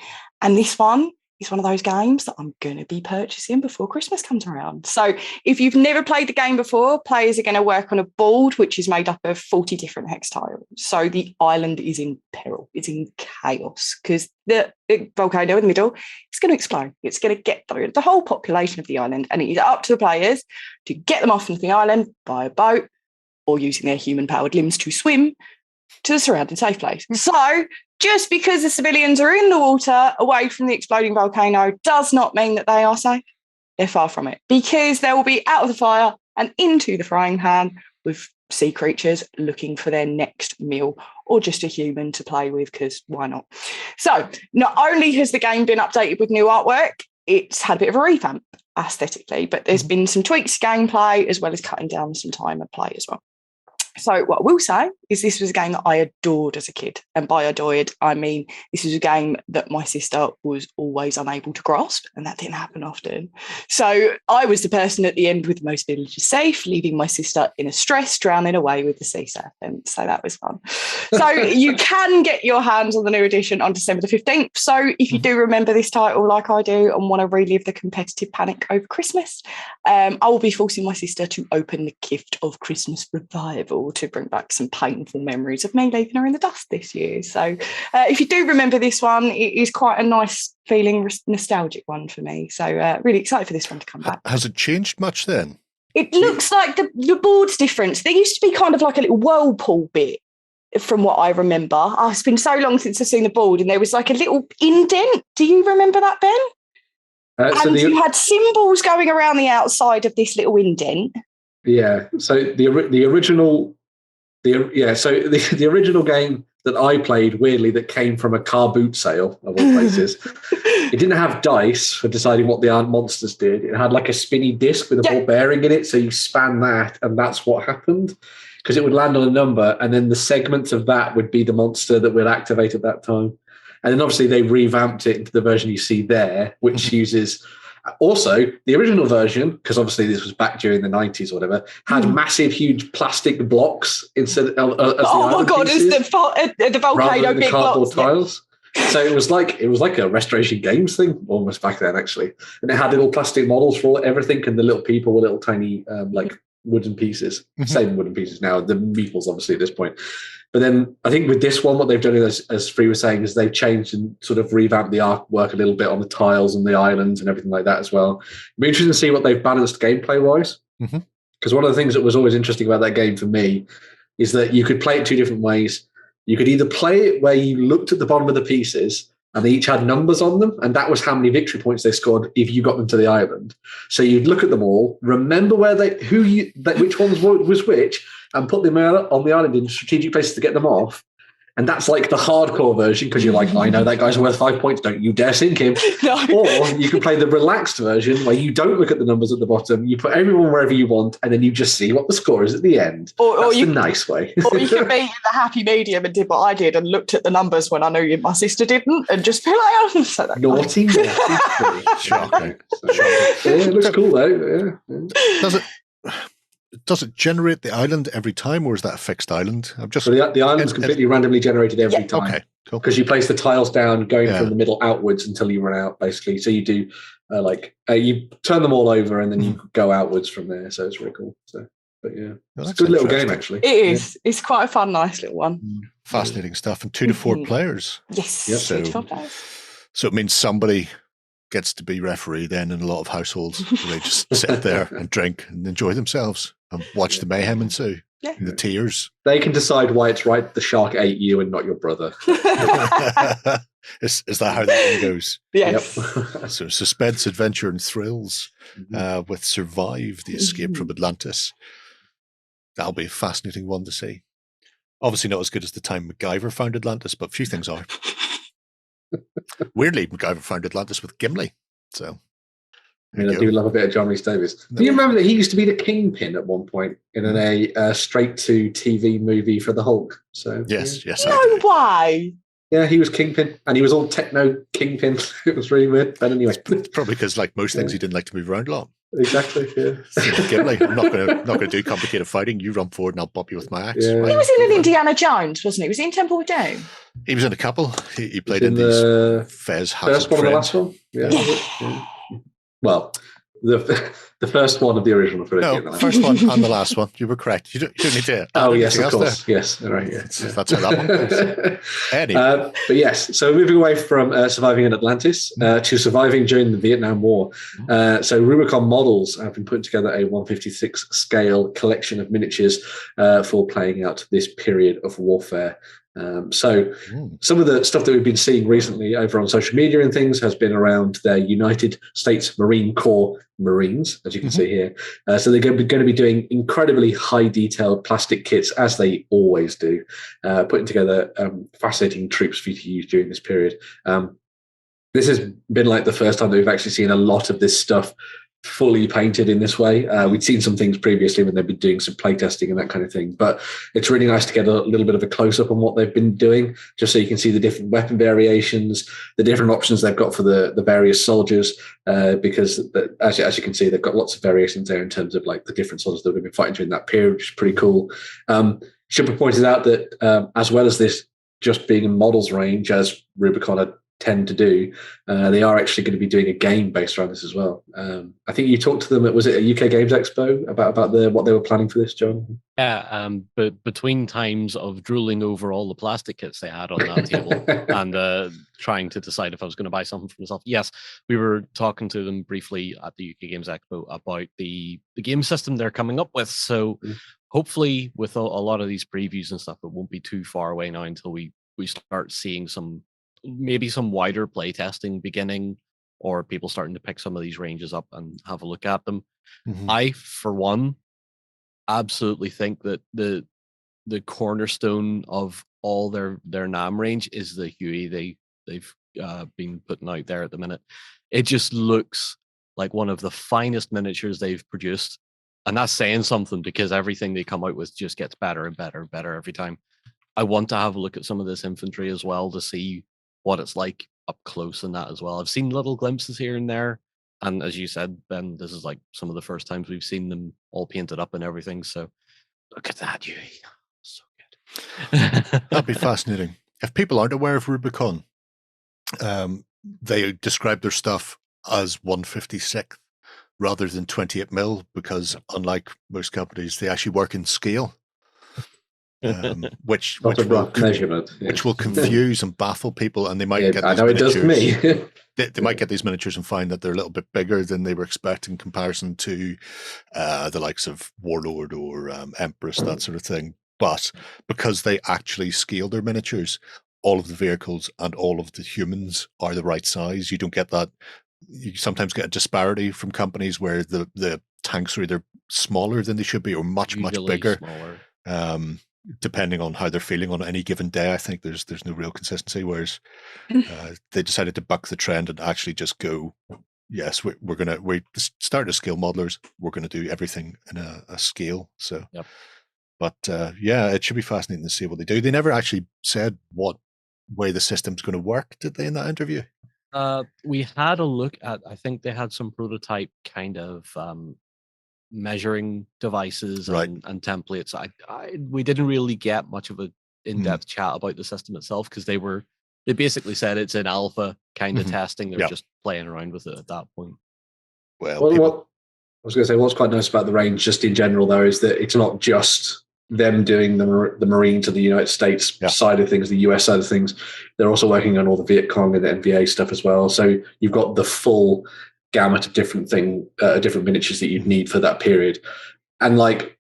And this one is one of those games that I'm going to be purchasing before Christmas comes around. So if you've never played the game before, players are going to work on a board which is made up of 40 different hex tiles. So the island is in peril. It's in chaos because the volcano in the middle is going to explode. It's going to get through the whole population of the island, and it is up to the players to get them off into the island by a boat or using their human-powered limbs to swim to the surrounding safe place. So just because the civilians are in the water away from the exploding volcano does not mean that they are safe. They're far from it, because they will be out of the fire and into the frying pan with sea creatures looking for their next meal, or just a human to play with, because why not? So not only has the game been updated with new artwork, it's had a bit of a revamp aesthetically, but there's been some tweaks to gameplay as well as cutting down some time of play as well. So what I will say is this was a game that I adored as a kid. And by adored, I mean this was a game that my sister was always unable to grasp, and that didn't happen often. So I was the person at the end with most villages safe, leaving my sister in a stress, drowning away with the sea serpent. So that was fun. So you can get your hands on the new edition on December the 15th. So if you do remember this title like I do and want to relive the competitive panic over Christmas, I will be forcing my sister to open the gift of Christmas Revival to bring back some painful memories of me leaving her in the dust this year. So if you do remember this one, it is quite a nice feeling, nostalgic one for me. So really excited for this one to come back. Has it changed much then? It looks like the board's different. There used to be kind of like a little whirlpool bit from what I remember. Oh, it's been so long since I've seen the board, and there was like a little indent. Do you remember that, Ben? And you had symbols going around the outside of this little indent. Yeah. So the original game that I played, weirdly, that came from a car boot sale of all places, it didn't have dice for deciding what the monsters did. It had like a spinny disc with a ball bearing in it, so you span that, and that's what happened, because it would land on a number, and then the segment of that would be the monster that would activate at that time. And then obviously they revamped it into the version you see there, which uses... Also, the original version, because obviously this was back during the 90s or whatever, had massive, huge plastic blocks instead of as oh my god, it's the volcano big cardboard blocks. tiles. Yeah. So it was like a Restoration Games thing almost back then, actually. And it had little plastic models for everything, and the little people were little tiny like wooden pieces. Same wooden pieces now. The meeples, obviously, at this point. But then I think with this one, what they've done, as Free was saying, is they've changed and sort of revamped the artwork a little bit on the tiles and the islands and everything like that as well. It'll be interesting to see what they've balanced gameplay-wise. Because one of the things that was always interesting about that game for me is that you could play it two different ways. You could either play it where you looked at the bottom of the pieces and they each had numbers on them, and that was how many victory points they scored if you got them to the island. So you'd look at them all, remember which ones was which, and put them on the island in strategic places to get them off. And that's like the hardcore version, because you're like, I know that guy's worth 5 points, don't you dare sink him. No. Or you can play the relaxed version where you don't look at the numbers at the bottom, you put everyone wherever you want, and then you just see what the score is at the end. That's the nice way. Or you could be in the happy medium and did what I did and looked at the numbers when I knew my sister didn't, and just be like, oh, so that naughty. Shocking. Yeah, it looks cool though. Yeah. Does it generate the island every time, or is that a fixed island? So the island's completely randomly generated every time. Okay, cool. Because you place the tiles down, going from the middle outwards until you run out, basically. So you do you turn them all over, and then you go outwards from there. So it's really cool. So, but yeah, it's a good little game actually. It is. Yeah. It's quite a fun, nice little one. Fascinating stuff. And 2 to 4 players. Yes. Yep. 2 to 4 players. So it means somebody gets to be referee then in a lot of households. They just sit there and drink and enjoy themselves and watch the mayhem ensue. Yeah. And the tears. They can decide why it's right the shark ate you and not your brother. Is that how that one goes? Yes. Yep. So suspense, adventure, and thrills with Survive, the Escape from Atlantis. That'll be a fascinating one to see. Obviously not as good as the time MacGyver found Atlantis, but few things are. Weirdly, MacGyver found Atlantis with Gimli. So I do love a bit of John Rhys Davies. Do you remember that he used to be the kingpin at one point in a straight-to-TV movie for the Hulk? So yes. No way. Yeah, he was Kingpin, and he was all techno Kingpin. It was really weird. But anyway, Probably because, like most things, he didn't like to move around a lot. Exactly. Yeah. Gimli, I'm not going to do complicated fighting. You run forward, and I'll pop you with my axe. Yeah. Right? He was in an Indiana Jones, wasn't he? Was he in Temple of Doom? He was in a couple. He played in the these Fez first one and the last one. Yeah. Well, the first one of the original. No, first one and the last one. You were correct. You don't need to. Oh yes, of course. There. Yes, right. Yeah. That's how that one goes. Anyway. But yes, so moving away from surviving in Atlantis to surviving during the Vietnam War. So Rubicon Models have been putting together a 156 scale collection of miniatures for playing out this period of warfare. So some of the stuff that we've been seeing recently over on social media and things has been around their United States Marine Corps Marines, as you can see here. So they're going to be doing incredibly high detailed plastic kits, as they always do, putting together fascinating troops for you to use during this period. This has been like the first time that we've actually seen a lot of this stuff fully painted in this way. We'd seen some things previously when they've been doing some playtesting and that kind of thing, but it's really nice to get a little bit of a close-up on what they've been doing, just so you can see the different weapon variations, the different options they've got for the various soldiers, because as you can see, they've got lots of variations there in terms of like the different soldiers that have been fighting during that period, which is pretty cool. Should be pointed out that as well as this just being a models range, as Rubicon tend to do, they are actually going to be doing a game based around this as well. I think you talked to them at, was it a UK Games Expo, about what they were planning for this, John? Yeah, but between times of drooling over all the plastic kits they had on that table and trying to decide if I was going to buy something for myself, yes, we were talking to them briefly at the UK Games Expo about the game system they're coming up with. So hopefully with a lot of these previews and stuff, it won't be too far away now until we start seeing maybe some wider play testing beginning, or people starting to pick some of these ranges up and have a look at them. I, for one, absolutely think that the cornerstone of all their NAM range is the Huey they've been putting out there at the minute. It just looks like one of the finest miniatures they've produced, and that's saying something, because everything they come out with just gets better and better and better every time. I want to have a look at some of this infantry as well to see what it's like up close and that as well. I've seen little glimpses here and there, and as you said, Ben, this is like some of the first times we've seen them all painted up and everything. So look at that, Huey. So good. That'd be fascinating. If people aren't aware of Rubicon, they describe their stuff as 156th rather than 28 mil, because unlike most companies, they actually work in scale. Which will confuse and baffle people, and they might get. I know it does me. they might get these miniatures and find that they're a little bit bigger than they were expecting in comparison to the likes of Warlord or Empress, that sort of thing. But because they actually scale their miniatures, all of the vehicles and all of the humans are the right size. You don't get that. You sometimes get a disparity from companies where the tanks are either smaller than they should be or much bigger. Smaller. Depending on how they're feeling on any given day. I think there's no real consistency, whereas they decided to buck the trend and actually just go, yes, we started as scale modelers, we're going to do everything in a scale. So, but yeah, it should be fascinating to see what they do. They never actually said what way the system's going to work, did they, in that interview? We had a look at, I think they had some prototype kind of measuring devices and templates. We didn't really get much of an in-depth chat about the system itself, because they basically said it's in alpha kind of testing. They're just playing around with it at that point. Well, what I was going to say, what's quite nice about the range just in general though is that it's not just them doing the Marines of the United States side of things, the US side of things. They're also working on all the Viet Cong and the NVA stuff as well. So you've got the full gamut of different miniatures that you'd need for that period. And like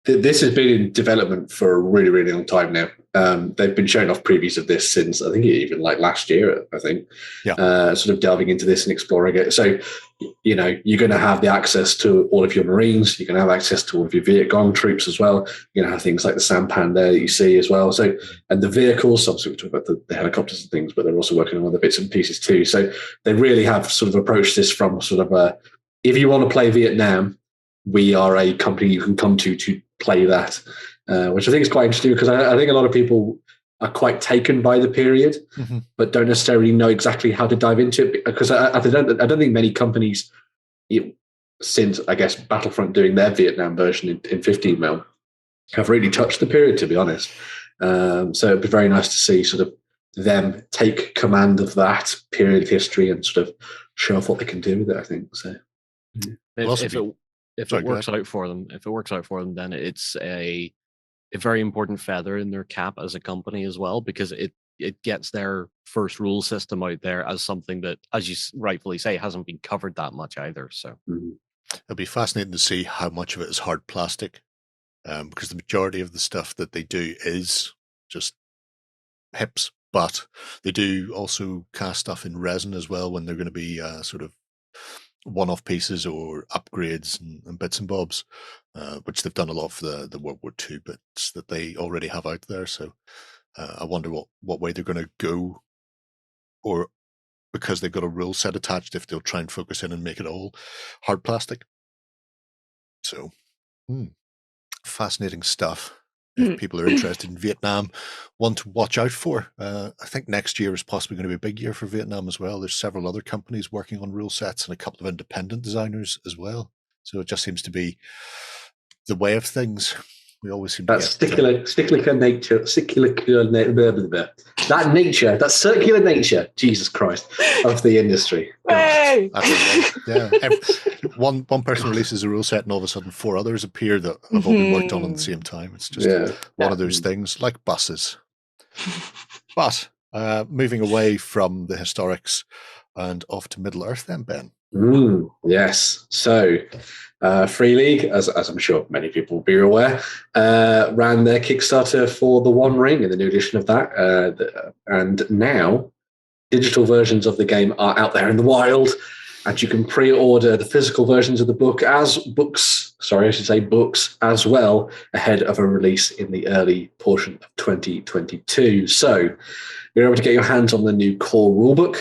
this has been in development for a really, really long time now. They've been showing off previews of this since, I think, even like last year, I think, sort of delving into this and exploring it. So, you know, you're going to have the access to all of your Marines. You're going to have access to all of your Viet Cong troops as well. You're going to have things like the sampan there that you see as well. So, and the vehicles, obviously we talk about the helicopters and things, but they're also working on other bits and pieces too. So they really have sort of approached this from sort of if you want to play Vietnam, we are a company you can come to play that, which I think is quite interesting, because I think a lot of people are quite taken by the period, but don't necessarily know exactly how to dive into it. Because I don't think many companies, since I guess Battlefront doing their Vietnam version in 15 mil, have really touched the period, to be honest. So it'd be very nice to see sort of them take command of that period of history and sort of show off what they can do with it, I think. So if it works out for them, then it's a very important feather in their cap as a company as well, because it gets their first rule system out there as something that, as you rightfully say, hasn't been covered that much either. So it'll be fascinating to see how much of it is hard plastic, because the majority of the stuff that they do is just hips, but they do also cast stuff in resin as well when they're going to be sort of one-off pieces or upgrades and bits and bobs, which they've done a lot for the World War II bits that they already have out there. So I wonder what way they're going to go, or because they've got a rule set attached, if they'll try and focus in and make it all hard plastic. So fascinating stuff. If people are interested in Vietnam, one to watch out for. I think next year is possibly going to be a big year for Vietnam as well. There's several other companies working on rule sets and a couple of independent designers as well. So it just seems to be the way of things. We always seem to get cyclical nature, that circular nature, Jesus Christ, of the industry. Hey! One person releases a rule set and all of a sudden 4 others appear that have all been worked on at the same time. It's just one of those things, like buses. But moving away from the historics and off to Middle Earth then, Ben. Yes. So Free League, as I'm sure many people will be aware, ran their Kickstarter for the One Ring and the new edition of that. And now digital versions of the game are out there in the wild, and you can pre-order the physical versions of the books as well, ahead of a release in the early portion of 2022. So you're able to get your hands on the new core rulebook,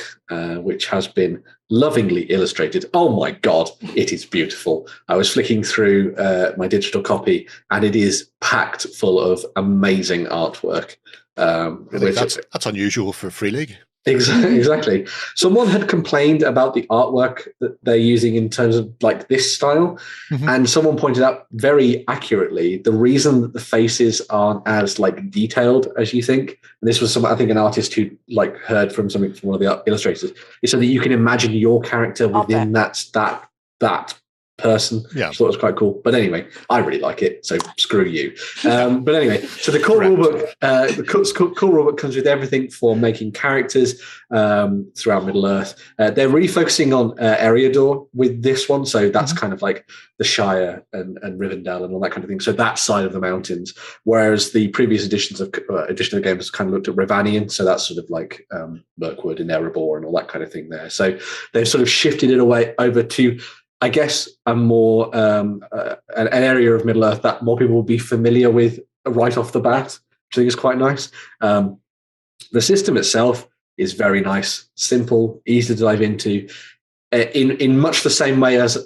which has been lovingly illustrated. Oh my God, it is beautiful. I was flicking through my digital copy, and it is packed full of amazing artwork. Really, that's unusual for Free League. Exactly. Someone had complained about the artwork that they're using in terms of like this style, and someone pointed out very accurately the reason that the faces aren't as like detailed as you think. And this was I think an artist who like heard from something from one of the illustrators, is so that you can imagine your character within that person. Yeah, I thought it was quite cool. But anyway, I really like it, so screw you. But anyway, so the core rulebook, core rulebook comes with everything for making characters throughout Middle Earth. They're really focusing on Eriador with this one, so that's kind of like the Shire and Rivendell and all that kind of thing. So that side of the mountains, whereas the previous edition of the game has kind of looked at Rivanian, so that's sort of like Mirkwood and Erebor and all that kind of thing there. So they've sort of shifted it away over to, I guess, a more an area of Middle Earth that more people will be familiar with right off the bat, which I think is quite nice. The system itself is very nice, simple, easy to dive into, in much the same way as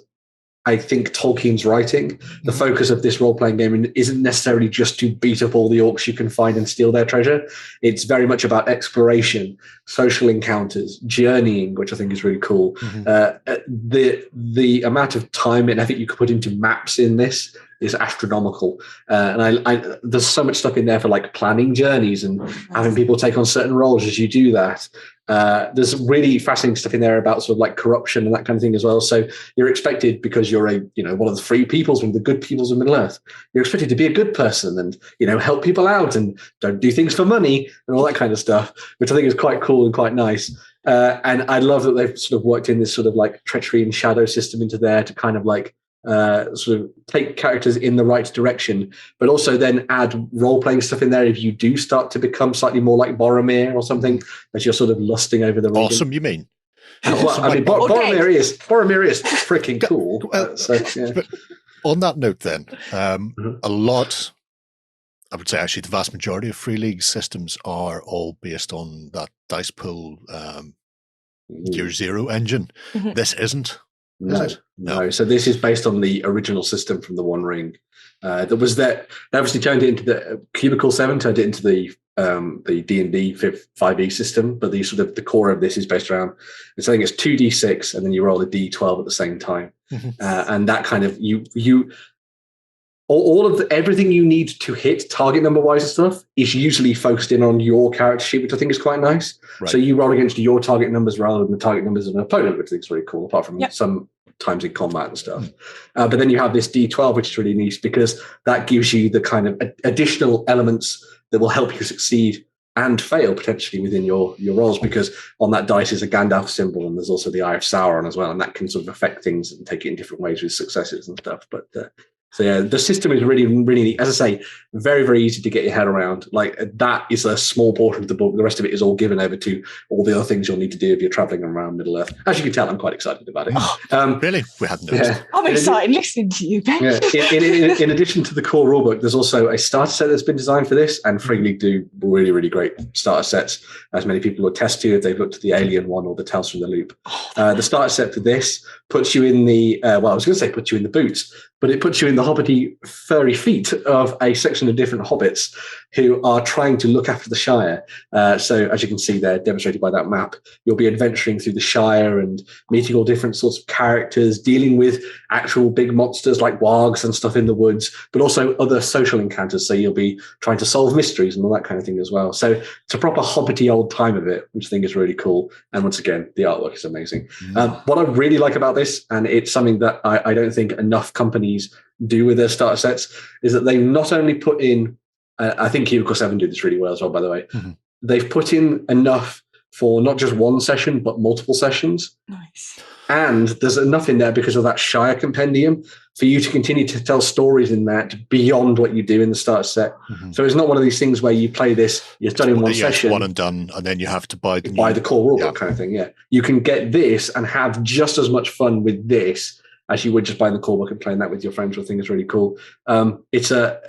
I think Tolkien's writing. The focus of this role-playing game isn't necessarily just to beat up all the orcs you can find and steal their treasure. It's very much about exploration, social encounters, journeying, which I think is really cool. The amount of time and effort you could put into maps in this is astronomical. And there's so much stuff in there for like planning journeys and having people take on certain roles as you do that. There's really fascinating stuff in there about sort of like corruption and that kind of thing as well. So you're expected, because you're one of the free peoples, one of the good peoples of Middle Earth, you're expected to be a good person and, help people out and don't do things for money and all that kind of stuff, which I think is quite cool and quite nice. And I love that they've sort of worked in this sort of like treachery and shadow system into there to kind of like sort of take characters in the right direction, but also then add role-playing stuff in there if you do start to become slightly more like Boromir or something, as you're sort of lusting over the region. Awesome, you mean? Well, I mean, Boromir is freaking cool. But on that note then, a lot, I would say actually the vast majority of Free League systems are all based on that dice pool Year Zero engine. This isn't. No. So this is based on the original system from the One Ring. That was that. They obviously turned it into the Cubicle 7, turned it into the the D&D 5e system, but the core of this is based around, I think it's 2d6 and then you roll a d12 at the same time. And that kind of, everything you need to hit target number wise and stuff is usually focused in on your character sheet, which I think is quite nice. Right. So you roll against your target numbers rather than the target numbers of an opponent, which I think is really cool, apart from some times in combat and stuff. But then you have this D12, which is really nice because that gives you the kind of additional elements that will help you succeed and fail potentially within your rolls, because on that dice is a Gandalf symbol and there's also the Eye of Sauron as well, and that can sort of affect things and take it in different ways with successes and stuff. But so yeah, the system is really, really neat. As I say, very, very easy to get your head around. Like that is a small portion of the book. The rest of it is all given over to all the other things you'll need to do if you're traveling around Middle Earth. As you can tell, I'm quite excited about it. Really? We hadn't noticed. Yeah. I'm excited listening to you, Ben. Yeah. In addition to the core rulebook, there's also a starter set that's been designed for this, and Free League do really, really great starter sets, as many people will attest to if they've looked at the Alien one or the Tales from the Loop. The starter set for this puts you in the, I was going to say puts you in the boots, but it puts you in the hobbity furry feet of a section of different hobbits who are trying to look after the Shire. So as you can see there, demonstrated by that map, you'll be adventuring through the Shire and meeting all different sorts of characters, dealing with actual big monsters like wargs and stuff in the woods, but also other social encounters. So you'll be trying to solve mysteries and all that kind of thing as well. So it's a proper hobbity old time of it, which I think is really cool. And once again, the artwork is amazing. What I really like about this, and it's something that I don't think enough companies do with their starter sets, is that they not only put in, I think Cubicle 7 did this really well as well, by the way. They've put in enough for not just one session, but multiple sessions. Nice. And there's enough in there because of that Shire compendium for you to continue to tell stories in that beyond what you do in the starter set. So it's not one of these things where you play this, you're done in one session. One and done, and then you have to buy the core rulebook kind of thing. Yeah. You can get this and have just as much fun with this as you would just buying the core book and playing that with your friends, which I think is really cool. It's as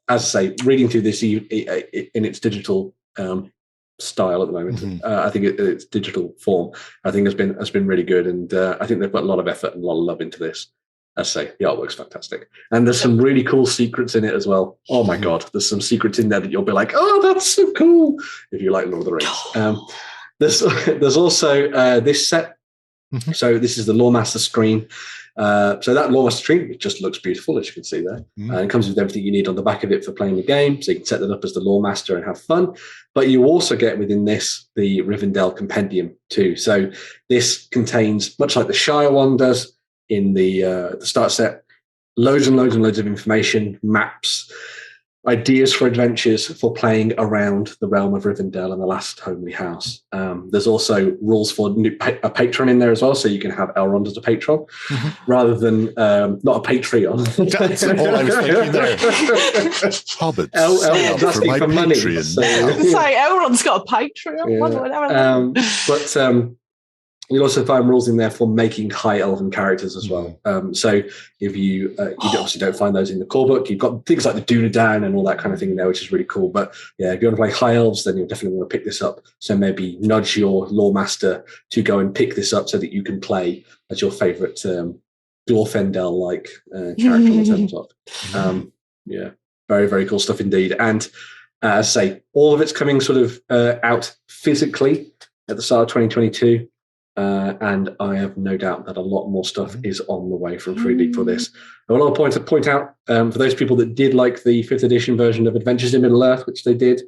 I say, reading through this in its digital style at the moment. I think its digital form, I think has been really good, and I think they've put a lot of effort and a lot of love into this. As I say, the artwork's fantastic, and there's some really cool secrets in it as well. Oh my god, there's some secrets in there that you'll be like, oh, that's so cool if you like Lord of the Rings. There's also this set. So this is the Loremaster screen. So that Loremaster screen, it just looks beautiful, as you can see there. And it comes with everything you need on the back of it for playing the game. So you can set that up as the Loremaster and have fun. But you also get within this the Rivendell Compendium too. So this contains, much like the Shire one does in the start set, loads and loads and loads of information, maps, ideas for adventures for playing around the realm of Rivendell and the last homely house. There's also rules for a patron in there as well, so you can have Elrond as a patron rather than not a Patreon. That's all I was thinking there. Hobbits. Elrond's asking for money. So, Elrond's got a Patreon. But you'll also find rules in there for making high elven characters as well. So if you obviously don't find those in the core book, you've got things like the Dunedain and all that kind of thing in there, which is really cool. But yeah, if you want to play high elves, then you'll definitely want to pick this up. So maybe nudge your lore master to go and pick this up so that you can play as your favourite Glorfindel-like character on the tabletop. Yeah, very, very cool stuff indeed. And as I say, all of it's coming sort of out physically at the start of 2022. And I have no doubt that a lot more stuff is on the way from Free League for this. I want to point out for those people that did like the 5th edition version of Adventures in Middle-earth, which they did,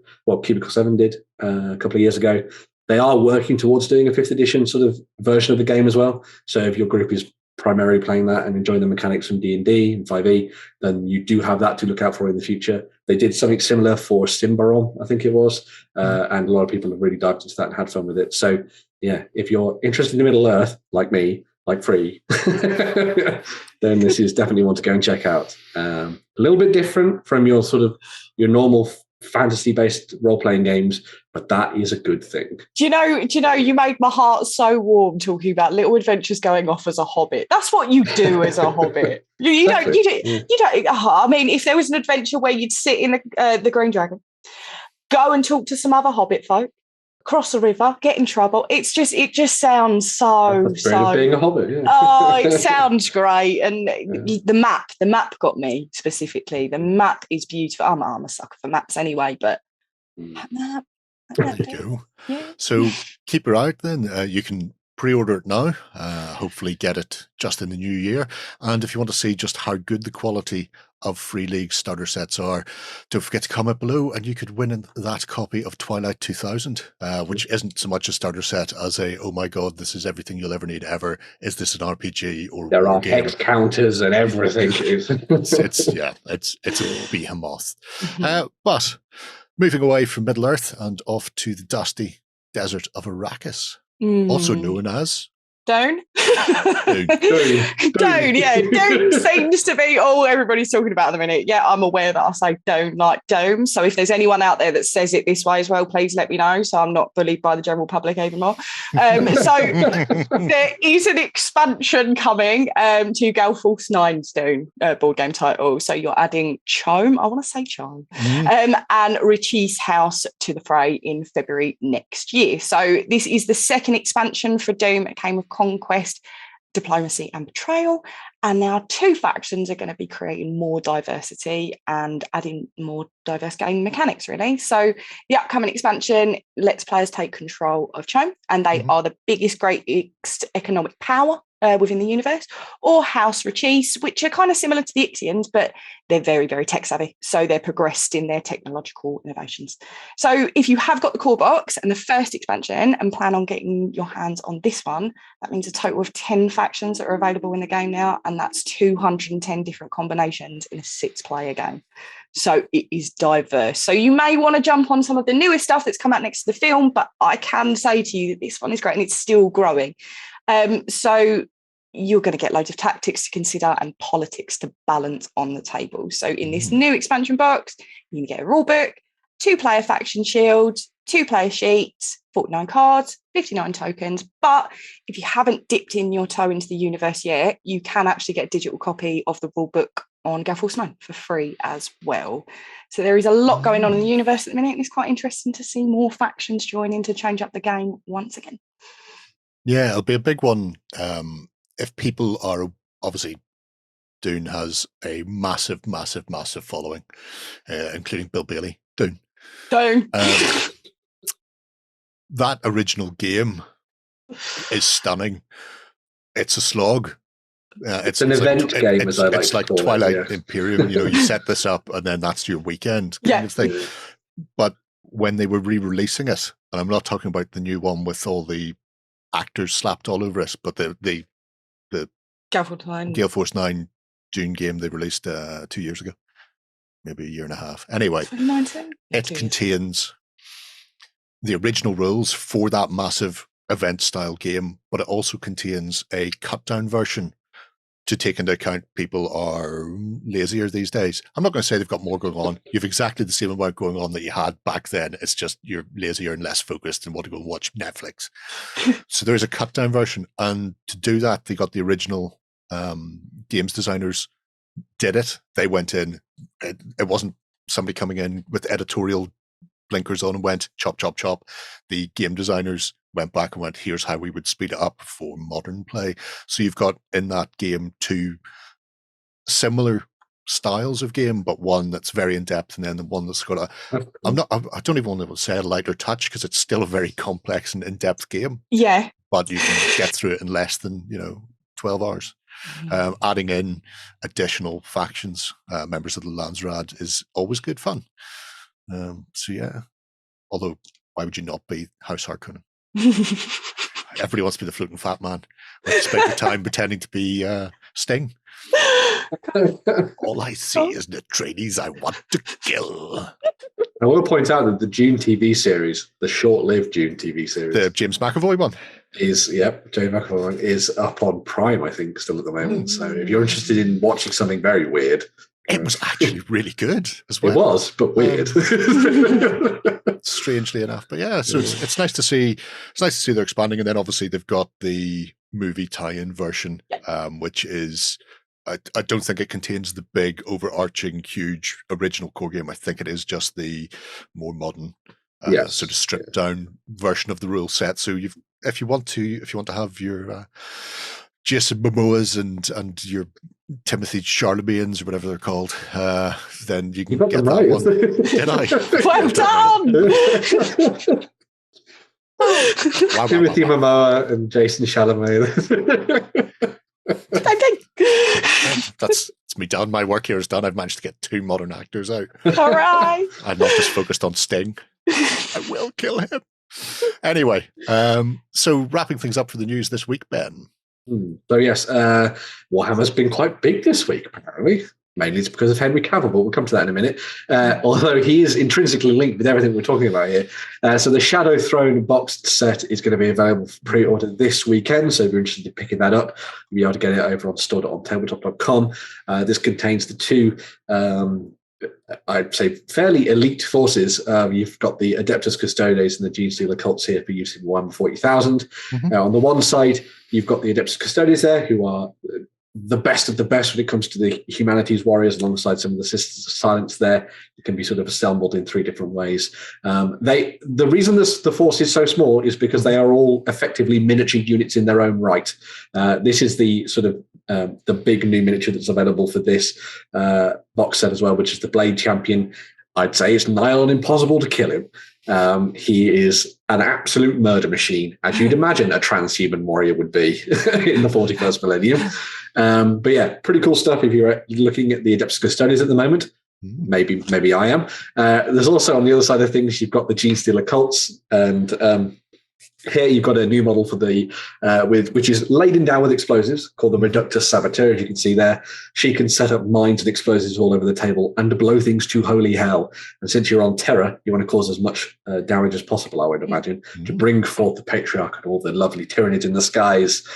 Cubicle 7 did a couple of years ago, they are working towards doing a 5th edition sort of version of the game as well. So if your group is primarily playing that and enjoying the mechanics from D&D and 5e, then you do have that to look out for in the future. They did something similar for Symbaroum, I think it was, and a lot of people have really dived into that and had fun with it. So yeah, if you're interested in Middle-earth, like me, like Free, then this is definitely one to go and check out. A little bit different from your normal fantasy-based role-playing games, but that is a good thing. Do you know, you made my heart so warm talking about little adventures going off as a hobbit. That's what you do as a hobbit. You don't. I mean, if there was an adventure where you'd sit in the Green Dragon, go and talk to some other hobbit folk, cross a river, get in trouble. It just sounds so being a hobbit. Yeah. Oh, it sounds great. And the map got me specifically. The map is beautiful. I'm a sucker for maps anyway, but Map. There you go. Yeah. So keep her out then. You can pre-order it now. Hopefully get it just in the new year. And if you want to see just how good the quality of Free League starter sets are, don't forget to comment below and you could win that copy of Twilight 2000, which isn't so much a starter set as a, oh my god, this is everything you'll ever need ever. Is this an RPG or there are game? hex counters and everything. it's a behemoth. But moving away from Middle-earth and off to the dusty desert of Arrakis, also known as Dune. Dune. Dune, yeah. Dune seems to be all everybody's talking about at the minute. Yeah, I'm aware that I say don't like Dome. So if there's anyone out there that says it this way as well, please let me know so I'm not bullied by the general public anymore. So there is an expansion coming to Gale Force 9's Dune board game title. So you're adding Chome, I want to say Chome, and Richie's House to the fray in February next year. So this is the second expansion for Doom. It came with Conquest, Diplomacy and Betrayal, and now 2 factions are going to be creating more diversity and adding more diverse game mechanics, really. So the upcoming expansion lets players take control of Chome, and they are the greatest economic power within the universe, or House Rachis, which are kind of similar to the Ixians, but they're very, very tech savvy. So they're progressed in their technological innovations. So if you have got the core box and the first expansion and plan on getting your hands on this one, that means a total of 10 factions that are available in the game now, and that's 210 different combinations in a 6-player game. So it is diverse. So you may want to jump on some of the newer stuff that's come out next to the film, but I can say to you that this one is great and it's still growing. So you're going to get loads of tactics to consider and politics to balance on the table. So in this new expansion box, you can get a rule book, 2-player faction shield, 2-player sheets, 49 cards, 59 tokens. But if you haven't dipped in your toe into the universe yet, you can actually get a digital copy of the rule book on Gale Force 9 for free as well. So there is a lot going on in the universe at the minute. And it's quite interesting to see more factions join in to change up the game once again. Yeah, it'll be a big one. If people are, obviously, Dune has a massive, massive, massive following, including Bill Bailey. Dune. That original game is stunning. It's a slog. It's an event game, as I like to call it. It's like Twilight Imperium. You set this up and then that's your weekend kind of thing. But when they were re-releasing it, and I'm not talking about the new one with all the actors slapped all over it, but the Gale Force 9 Dune game they released 2 years ago, maybe a year and a half. Anyway, it contains the original rules for that massive event style game, but it also contains a cut down version to take into account people are lazier these days. I'm not going to say they've got more going on. You've exactly the same amount going on that you had back then. It's just you're lazier and less focused and want to go watch Netflix. So there's a cut down version. And to do that, they got the original games designers did it. They went in. It wasn't somebody coming in with editorial blinkers on and went chop, chop, chop. The game designers went back and went, here's how we would speed it up for modern play. So you've got in that game 2 similar styles of game, but one that's very in depth, and then the one that's got I don't even want to say a lighter touch because it's still a very complex and in depth game. Yeah, but you can get through it in less than 12 hours. Adding in additional factions, members of the Landsraad, is always good fun. So yeah, although why would you not be House Harkonnen? Everybody wants to be the floating fat man. Spend your time pretending to be Sting. All I see is the trainees I want to kill. I will point out that the Dune TV series, the short-lived Dune TV series, the James McAvoy one, James McAvoy one is up on Prime, I think, still at the moment. So if you're interested in watching something very weird, it was actually really good as well. It was, but weird. Strangely enough, but yeah, so it's nice to see. It's nice to see they're expanding, and then obviously they've got the movie tie-in version, which is. I don't think it contains the big, overarching, huge original core game. I think it is just the more modern, sort of stripped down version of the rule set. So if you want to have your Jason Momoas and your Timothy Charlemagne's or whatever they're called, then you can get that one. Did I? Well done! Timothy Momoa and Jason Chalamet. It's me done. My work here is done. I've managed to get 2 modern actors out. All right. I'm not just focused on Sting. I will kill him. Anyway, so wrapping things up for the news this week, Ben. So yes, Warhammer's been quite big this week, apparently. Mainly it's because of Henry Cavill, but we'll come to that in a minute. Although he is intrinsically linked with everything we're talking about here. So the Shadow Throne boxed set is going to be available for pre-order this weekend. So if you're interested in picking that up, you'll be able to get it over on store.ontabletop.com. This contains the 2, I'd say, fairly elite forces. You've got the Adeptus Custodes and the Genestealer cults here for use in Warhammer 40,000. On the one side, you've got the Adeptus Custodes there, who are the best of the best when it comes to the humanities warriors, alongside some of the Sisters of Silence there. It can be sort of assembled in 3 different ways. The reason the force is so small is because they are all effectively miniature units in their own right. This is the sort of the big new miniature that's available for this box set as well, which is the Blade Champion. I'd say it's nigh on impossible to kill him. He is an absolute murder machine, as you'd imagine a transhuman warrior would be in the 41st millennium. But yeah, pretty cool stuff if you're looking at the Adeptus Custodes at the moment. Maybe I am. There's also, on the other side of things, you've got the Genestealer cults, and here you've got a new model for the which is laden down with explosives, called the Reductus Saboteur. As you can see there, she can set up mines and explosives all over the table and blow things to holy hell. And since you're on Terra, you want to cause as much damage as possible, I would imagine, to bring forth the Patriarch and all the lovely Tyranids in the skies.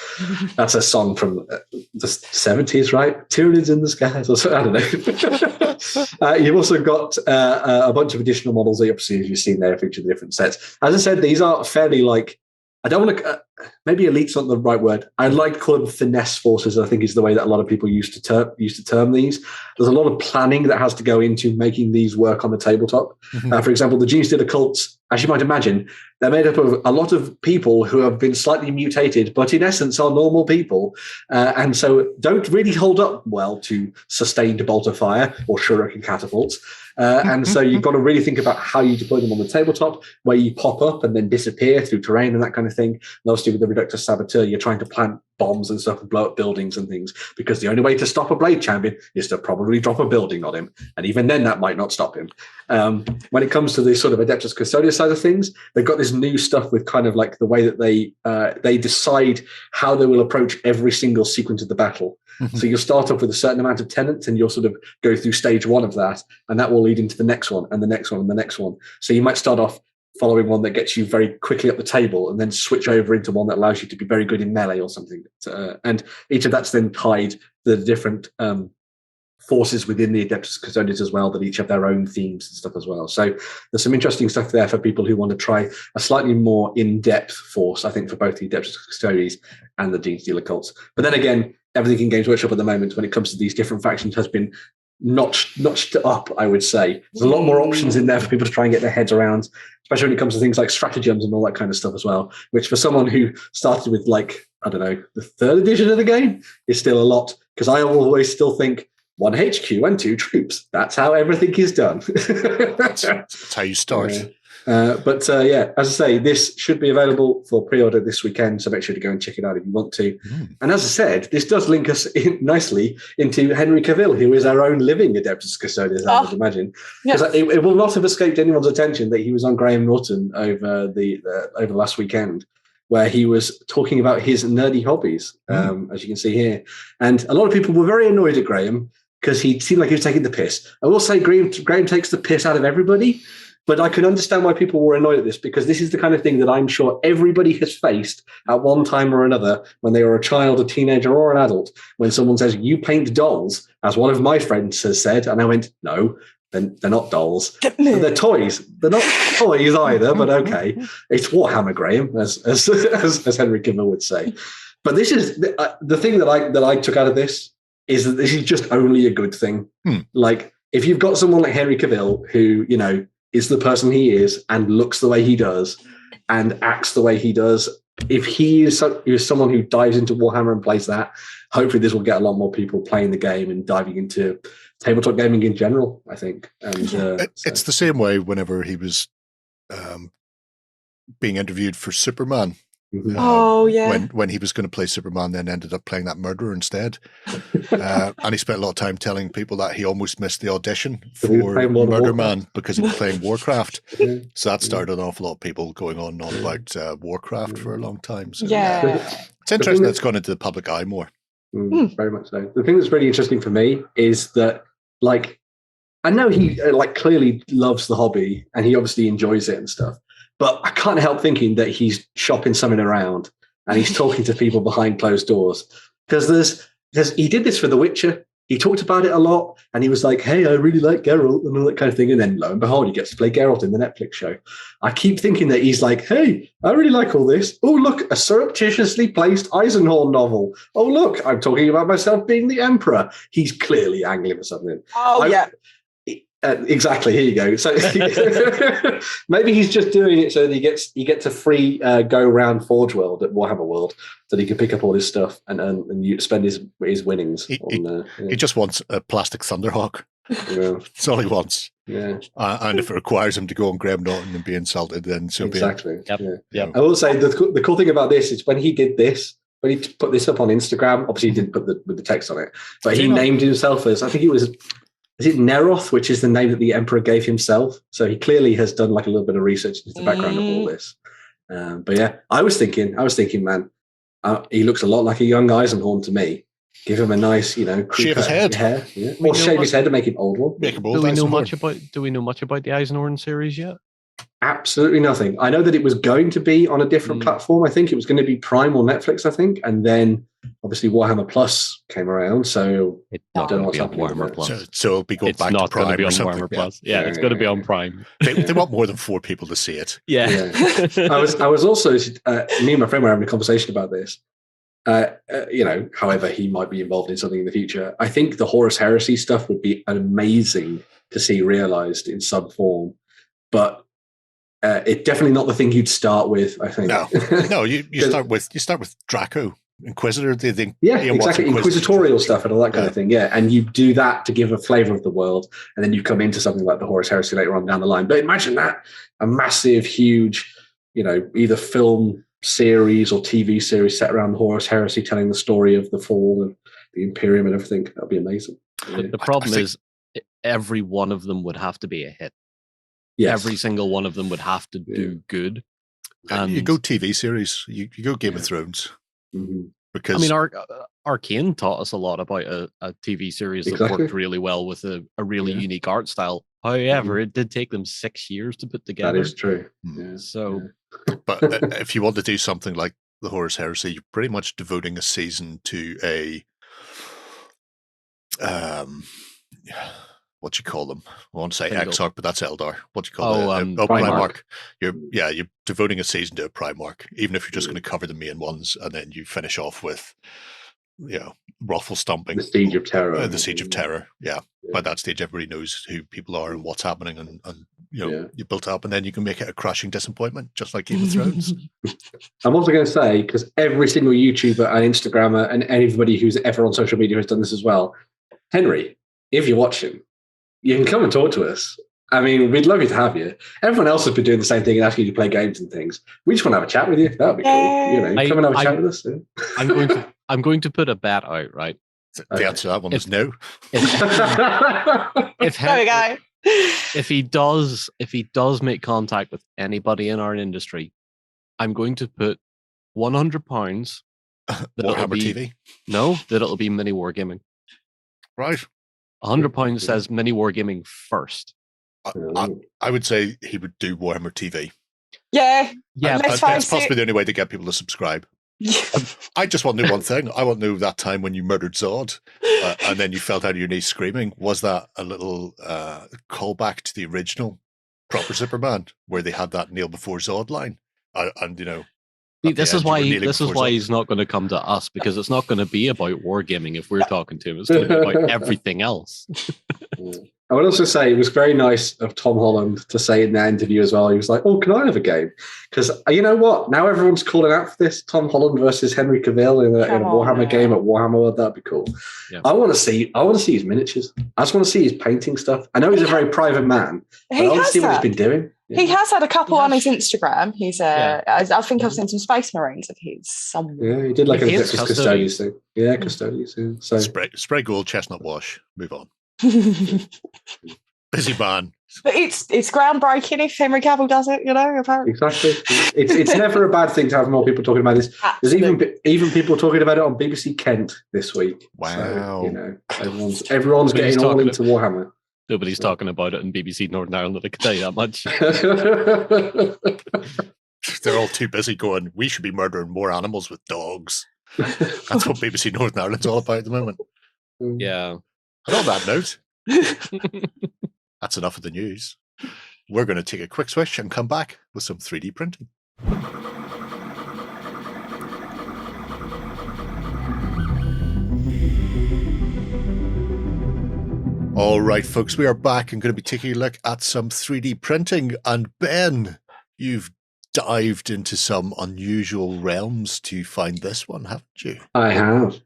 That's a song from the 70s, right? Tyranids in the skies, or so, I don't know. You've also got a bunch of additional models that obviously, as you've seen there, feature the different sets. As I said, these are fairly like, I don't want to, maybe elite's not the right word. I'd like to call them finesse forces, I think is the way that a lot of people used to term these. There's a lot of planning that has to go into making these work on the tabletop. For example, the Genestealer cults, as you might imagine, they're made up of a lot of people who have been slightly mutated, but in essence are normal people. And so don't really hold up well to sustained bolt of fire or shuriken catapults. And so you've got to really think about how you deploy them on the tabletop, where you pop up and then disappear through terrain and that kind of thing. And obviously with the Reductus Saboteur, you're trying to plant bombs and stuff and blow up buildings and things, because the only way to stop a Blade Champion is to probably drop a building on him. And even then, that might not stop him. When it comes to the sort of Adeptus Custodes side of things, they've got this new stuff with kind of like the way that they decide how they will approach every single sequence of the battle. So you'll start off with a certain amount of tenants, and you'll sort of go through stage 1 of that, and that will lead into the next one and the next one and the next one. So you might start off following one that gets you very quickly up the table, and then switch over into one that allows you to be very good in melee or something. And each of that's then tied to the different forces within the Adeptus Custodes as well, that each have their own themes and stuff as well. So there's some interesting stuff there for people who want to try a slightly more in-depth force, I think, for both the Adeptus Custodes and the Genestealer cults. But then again, everything in Games Workshop at the moment when it comes to these different factions has been notched up, I would say. There's a lot more options in there for people to try and get their heads around, especially when it comes to things like stratagems and all that kind of stuff as well, which for someone who started with, like, I don't know, the 3rd edition of the game is still a lot, because I always still think 1 HQ and 2 troops. That's how everything is done. That's how you start. But yeah, as I say, this should be available for pre-order this weekend, so make sure to go and check it out if you want to. And as I said, this does link us nicely into Henry Cavill, who is our own living Adeptus Custodes, I would imagine. Because it will not have escaped anyone's attention that he was on Graham Norton over over last weekend, where he was talking about his nerdy hobbies, as you can see here. And a lot of people were very annoyed at Graham because he seemed like he was taking the piss. I will say Graham takes the piss out of everybody, but I can understand why people were annoyed at this, because this is the kind of thing that I'm sure everybody has faced at one time or another when they were a child, a teenager, or an adult, when someone says, you paint dolls, as one of my friends has said. And I went, no, they're not dolls. They're toys. They're not toys either, but okay. It's Warhammer, Graham, as Henry Cavill would say. But this is the thing that I took out of this, is that this is just only a good thing. Like, if you've got someone like Henry Cavill who, you know, is the person he is and looks the way he does and acts the way he does if he is someone who dives into Warhammer and plays that, hopefully this will get a lot more people playing the game and diving into tabletop gaming in general, I think. And it's the same way whenever he was being interviewed for Superman. When he was going to play Superman, then ended up playing that murderer instead. And he spent a lot of time telling people that he almost missed the audition for Murder Man because he was playing Warcraft. So that started an awful lot of people going on and on about Warcraft for a long time. So, it's interesting that it's gone into the public eye more. Very much so. The thing that's really interesting for me is that, like, I know he clearly loves the hobby and he obviously enjoys it and stuff. But I can't help thinking that he's shopping something around and he's talking to people behind closed doors. Because he did this for The Witcher. He talked about it a lot and he was like, hey, I really like Geralt and all that kind of thing. And then lo and behold, he gets to play Geralt in the Netflix show. I keep thinking that he's like, hey, I really like all this. Oh, look, a surreptitiously placed Eisenhorn novel. Oh, look, I'm talking about myself being the Emperor. He's clearly angling for something. Yeah. Exactly. Here you go. So maybe he's just doing it so that he gets a free go round Forge World at Warhammer World, so that he can pick up all his stuff and you spend his winnings. He just wants a plastic Thunderhawk. Yeah. That's all he wants. Yeah. And if it requires him to go on Graham Norton and be insulted, then so exactly. be it. Yep. I will say the cool thing about this is when he did this. When he put this up on Instagram, obviously he didn't put the text on it, but he named himself as, I think it was. Is it Neroth, which is the name that the Emperor gave himself? So he clearly has done like a little bit of research into the background of all this. But yeah, I was thinking, man, he looks a lot like a young Eisenhorn to me. Give him a nice, shave his head. Hair, yeah. Or shave his head and make it old one. Do we know much about the Eisenhorn series yet? Absolutely nothing. I know that it was going to be on a different platform. I think it was going to be Prime or Netflix, I think. And then obviously Warhammer Plus came around. So I don't know what's happening. Warhammer Plus. So it'll be going back to Prime. It's not going to be on Warhammer Plus. Yeah, it's going to be on Prime. They want more than 4 people to see it. Yeah. I was also, me and my friend were having a conversation about this. However he might be involved in something in the future. I think the Horus Heresy stuff would be amazing to see realized in some form. But it's definitely not the thing you'd start with, I think. No, you start with Draco, Inquisitor. Exactly, inquisitorial stuff and all that kind of thing. Yeah, and you do that to give a flavor of the world, and then you come into something like the Horus Heresy later on down the line. But imagine that, a massive, huge, either film series or TV series set around the Horus Heresy, telling the story of the fall of the Imperium and everything. That'd be amazing. The problem is, every one of them would have to be a hit. Yes. Every single one of them would have to do good. And you go TV series, you go Game of Thrones. Mm-hmm. Because Arcane taught us a lot about a TV series that worked really well with a really unique art style. However, it did take them 6 years to put together. That is true. Yeah. So, but if you want to do something like the Horus Heresy, you're pretty much devoting a season to a what you call them? I want to say Exarch, but that's Eldar. What do you call it? Primarch. You're devoting a season to a Primarch, even if you're just going to cover the main ones, and then you finish off with, ruffle stomping. The Siege of Terror. The Siege of Terror. Yeah. By that stage, everybody knows who people are and what's happening, and you built up, and then you can make it a crushing disappointment, just like Game of Thrones. I'm also going to say, because every single YouTuber and Instagrammer and anybody who's ever on social media has done this as well. Henry, if you're watching, you can come and talk to us. I mean, we'd love you to have you. Everyone else has been doing the same thing and asking you to play games and things. We just want to have a chat with you. That would be cool. Come and have a chat with us. Yeah. I'm going to put a bet out, right? The answer to that one is no. There we go. If he does make contact with anybody in our industry, I'm going to put £100 Warhammer TV. No, that it'll be mini wargaming. Right. £100 says mini wargaming first. I would say he would do Warhammer TV. Yeah. That's possibly the only way to get people to subscribe. I just want to know one thing. I want to know that time when you murdered Zod and then you fell down on your knees screaming. Was that a little callback to the original proper Superman where they had that kneel before Zod line? This is why he's not going to come to us, because it's not going to be about wargaming if we're talking to him. It's going to be about everything else. I would also say it was very nice of Tom Holland to say in that interview as well. He was like, "Oh, can I have a game?" Because you know what? Now everyone's calling out for this Tom Holland versus Henry Cavill in a Warhammer game at Warhammer World. That'd be cool. Yeah. I want to see his miniatures. I just want to see his painting stuff. I know he's a very private man, but I want to see what he's been doing. Yeah. He has had a couple on his Instagram. He's I think I've seen some Space Marines of his somewhere. Yeah, he did like a Custodians thing. Yeah, Custodians. Yeah. So spray gold, chestnut wash. Move on. Busy man. But it's groundbreaking if Henry Cavill does it, apparently. Exactly. It's never a bad thing to have more people talking about this. Absolutely. There's even people talking about it on BBC Kent this week. Wow. So, everyone's getting all into Warhammer. Nobody's talking about it in BBC Northern Ireland, I can tell you that much. They're all too busy going, we should be murdering more animals with dogs. That's what BBC Northern Ireland's all about at the moment. Yeah. And on that note, that's enough of the news. We're going to take a quick switch and come back with some 3D printing. All right, folks, we are back and going to be taking a look at some 3D printing. And Ben, you've dived into some unusual realms to find this one, haven't you? I have.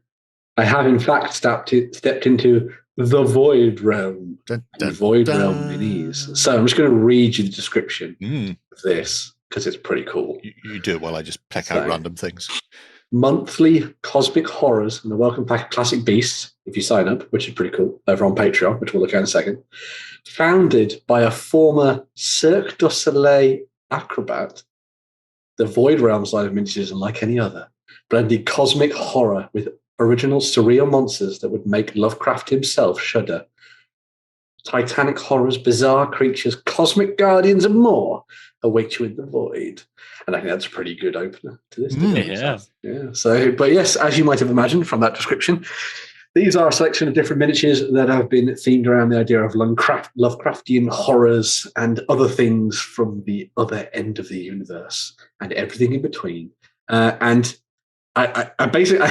In fact, stepped into the VoidRealm. VoidRealm Minis. So I'm just going to read you the description of this because it's pretty cool. You do it while I just pick out random things. Monthly cosmic horrors and a welcome pack of classic beasts, if you sign up, which is pretty cool, over on Patreon, which we'll look at in a second. Founded by a former Cirque du Soleil acrobat, the VoidRealm side of miniatures is unlike any other, blending cosmic horror with original surreal monsters that would make Lovecraft himself shudder. Titanic horrors, bizarre creatures, cosmic guardians, and more await you in the void. And I think that's a pretty good opener to this. Yeah. So, but yes, as you might have imagined from that description, these are a selection of different miniatures that have been themed around the idea of Lovecraftian horrors and other things from the other end of the universe and everything in between. And I basically, I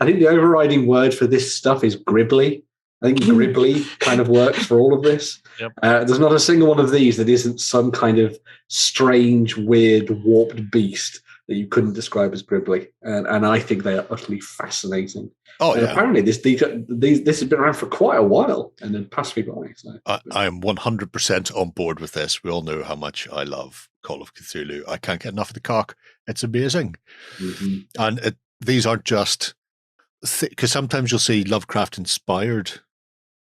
think the overriding word for this stuff is gribbly. I think gribbly kind of works for all of this. Yep. There's not a single one of these that isn't some kind of strange, weird, warped beast that you couldn't describe as gribbly. And I think they are utterly fascinating. Oh, and yeah. Apparently this has been around for quite a while and then passed me by. So. I am 100% on board with this. We all know how much I love Call of Cthulhu. I can't get enough of the cock. It's amazing. Mm-hmm. And these aren't just... Because sometimes you'll see Lovecraft inspired,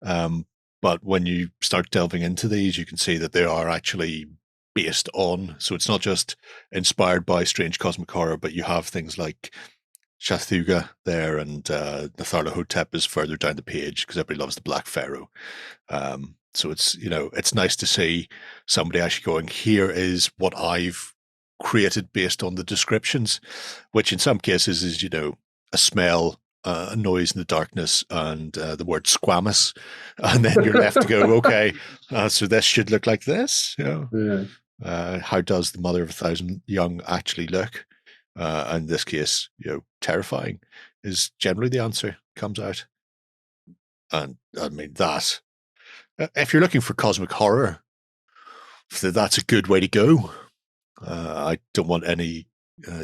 but when you start delving into these, you can see that they are actually based on. So it's not just inspired by strange cosmic horror, but you have things like Cthulhu there, and Nyarlathotep is further down the page because everybody loves the Black Pharaoh. So it's it's nice to see somebody actually going, here is what I've created based on the descriptions, which in some cases is a smell, a noise in the darkness, and the word squamous, and then you're left to go, okay, so this should look like this. How does the mother of 1,000 young actually look? In this case, terrifying is generally the answer comes out. And I mean that if you're looking for cosmic horror, that's a good way to go. I don't want any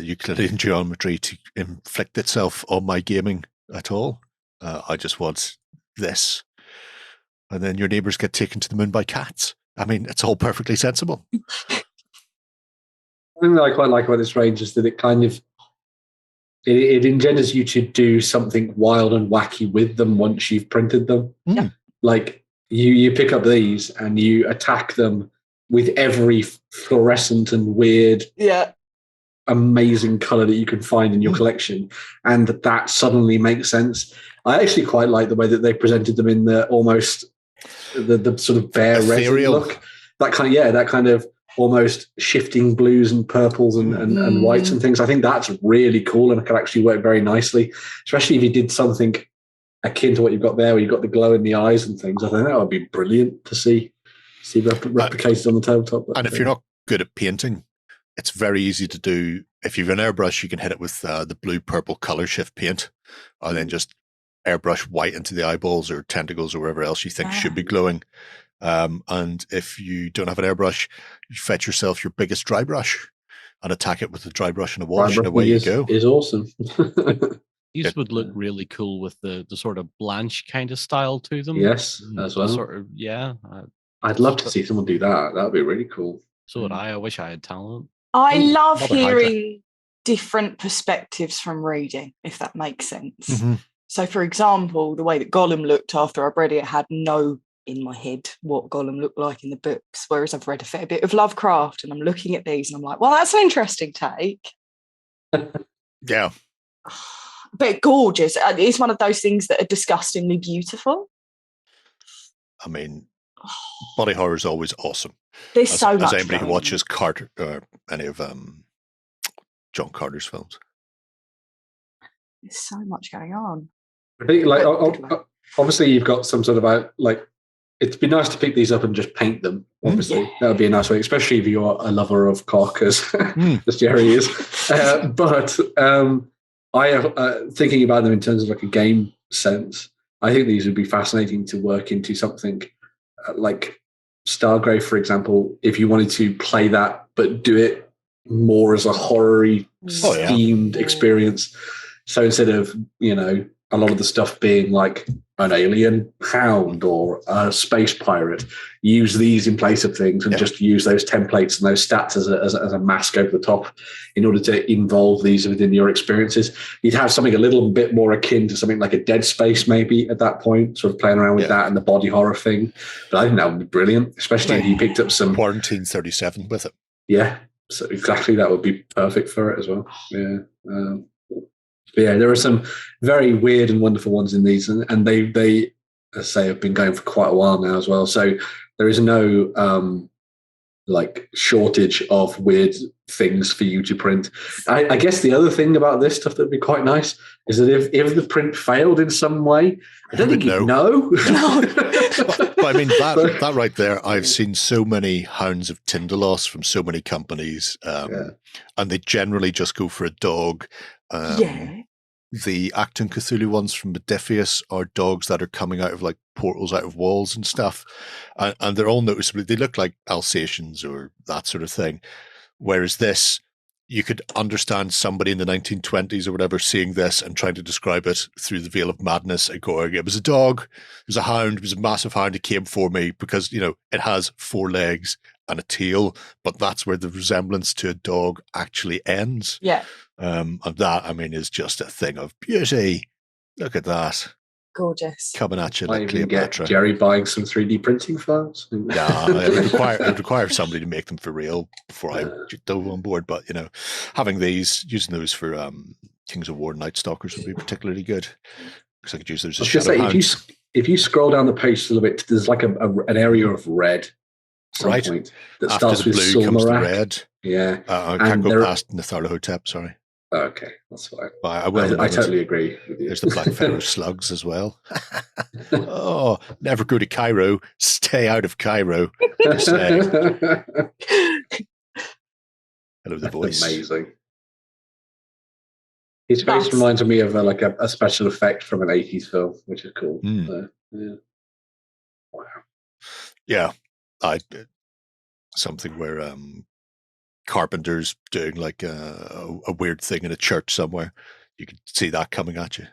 Euclidean geometry to inflict itself on my gaming at all. I just want this. And then your neighbors get taken to the moon by cats. I mean, it's all perfectly sensible. The thing that I quite like about this range is that it kind of it engenders you to do something wild and wacky with them once you've printed them. Yeah. Like you pick up these and you attack them with every fluorescent and weird, amazing color that you can find in your collection, and that suddenly makes sense. I actually quite like the way that they presented them in the almost the sort of bare resin look. That kind of almost shifting blues and purples and whites and things. I think that's really cool and it could actually work very nicely, especially if you did something akin to what you've got there, where you've got the glow in the eyes and things. I think that would be brilliant to see replicated on the tabletop. And if you're not good at painting, it's very easy to do. If you've an airbrush, you can hit it with the blue-purple color shift paint, and then just airbrush white into the eyeballs or tentacles or wherever else you think should be glowing. And if you don't have an airbrush, you fetch yourself your biggest dry brush and attack it with the dry brush and a wash, and away you go. Is awesome. These would look really cool with the sort of Blanche kind of style to them. Yes, as well. Sort of, I'd love to see someone do that. That would be really cool. So would I. I wish I had talent. I love hearing different perspectives from reading, if that makes sense. Mm-hmm. So, for example, the way that Gollum looked after I've read it, had no in my head what Gollum looked like in the books, whereas I've read a fair bit of Lovecraft and I'm looking at these and I'm like, well, that's an interesting take. Yeah. But gorgeous. It's one of those things that are disgustingly beautiful. I mean, body horror is always awesome. There's so much. As anybody who watches Carter, any of John Carter's films. There's so much going on. I think, like, obviously, you've got some sort of it'd be nice to pick these up and just paint them. Obviously, that would be a nice way, especially if you're a lover of cock, as Jerry is. But I have thinking about them in terms of like a game sense. I think these would be fascinating to work into something like Stargrave, for example. If you wanted to play that, but do it more as a horror-y themed experience. So instead of, a lot of the stuff being like an alien hound or a space pirate, use these in place of things and just use those templates and those stats as a mask over the top in order to involve these within your experiences. You'd have something a little bit more akin to something like a Dead Space maybe at that point, sort of playing around with that and the body horror thing. But I think that would be brilliant, especially if you picked up some Quarantine 37 with it. Yeah. So exactly, that would be perfect for it as well. Yeah. There are some very weird and wonderful ones in these, and they, as I say, have been going for quite a while now as well. So there is no shortage of weird things for you to print. I guess the other thing about this stuff that would be quite nice is that if the print failed in some way, I don't think you'd know. But I mean, that right there, I've seen so many Hounds of Tindalos from so many companies, and they generally just go for a dog. The Acton Cthulhu ones from Modiphius are dogs that are coming out of like portals out of walls and stuff, and they're all noticeably, they look like Alsatians or that sort of thing, whereas this, you could understand somebody in the 1920s or whatever seeing this and trying to describe it through the veil of madness and going, it was a dog, it was a hound, it was a massive hound, it came for me because, it has 4 legs and a tail, but that's where the resemblance to a dog actually ends. Yeah. And that, I mean, is just a thing of beauty. Look at that. Gorgeous. Coming at you like Cleopatra. Get Jerry buying some 3D printing files. Yeah, it would require somebody to make them for real before I dove on board. But, having these, using those for Kings of War and Night Stalkers would be particularly good. Because I could use those as shadow hounds. If you scroll down the page a little bit, there's like an area of red. Right. Point that after starts the with blue comes the Sulmarak. red. Yeah. I can't go past Nyarlathotep, sorry. Okay, that's fine. But I totally agree with you. There's the Black Pharaoh slugs as well. Oh, never go to Cairo. Stay out of Cairo. Just say. Hello, the voice. Amazing. His face reminds me of a special effect from an 80s film, which is cool. Wow. Yeah. Something where carpenters doing like a weird thing in a church somewhere. You can see that coming at you.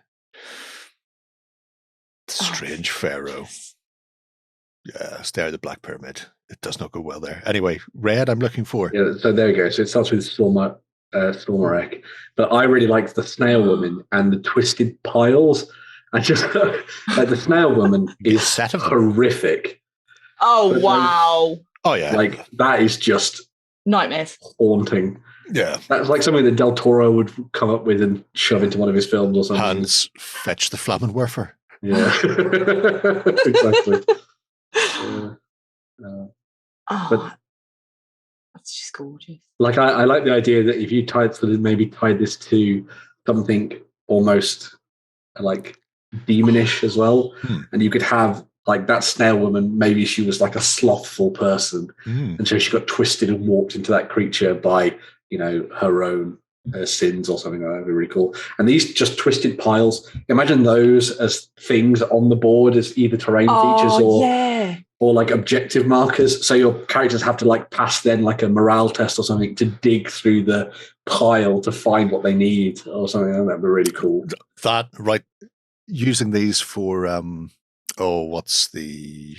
Strange Pharaoh. Yeah, stare at the Black Pyramid. It does not go well there. Anyway, red I'm looking for. Yeah, so there you go. So it starts with Sulmarak. But I really like the Snail Woman and the Twisted Piles. I just like the Snail Woman is horrific. Oh, wow. Oh, yeah. Like, that is just nightmares. Haunting. Yeah. That's like something that Del Toro would come up with and shove into one of his films or something. Hans, fetch the Flammenwerfer. Yeah. Exactly. But that's just gorgeous. Like, I like the idea that if you tied this to something almost like demonish as well, and you could have like that Snail Woman, maybe she was like a slothful person, and so she got twisted and warped into that creature by, her own sins or something like that. That'd be really cool. And these just twisted piles. Imagine those as things on the board as either terrain features or like objective markers. So your characters have to like pass then like a morale test or something to dig through the pile to find what they need or something. That'd be really cool. That right, using these for what's the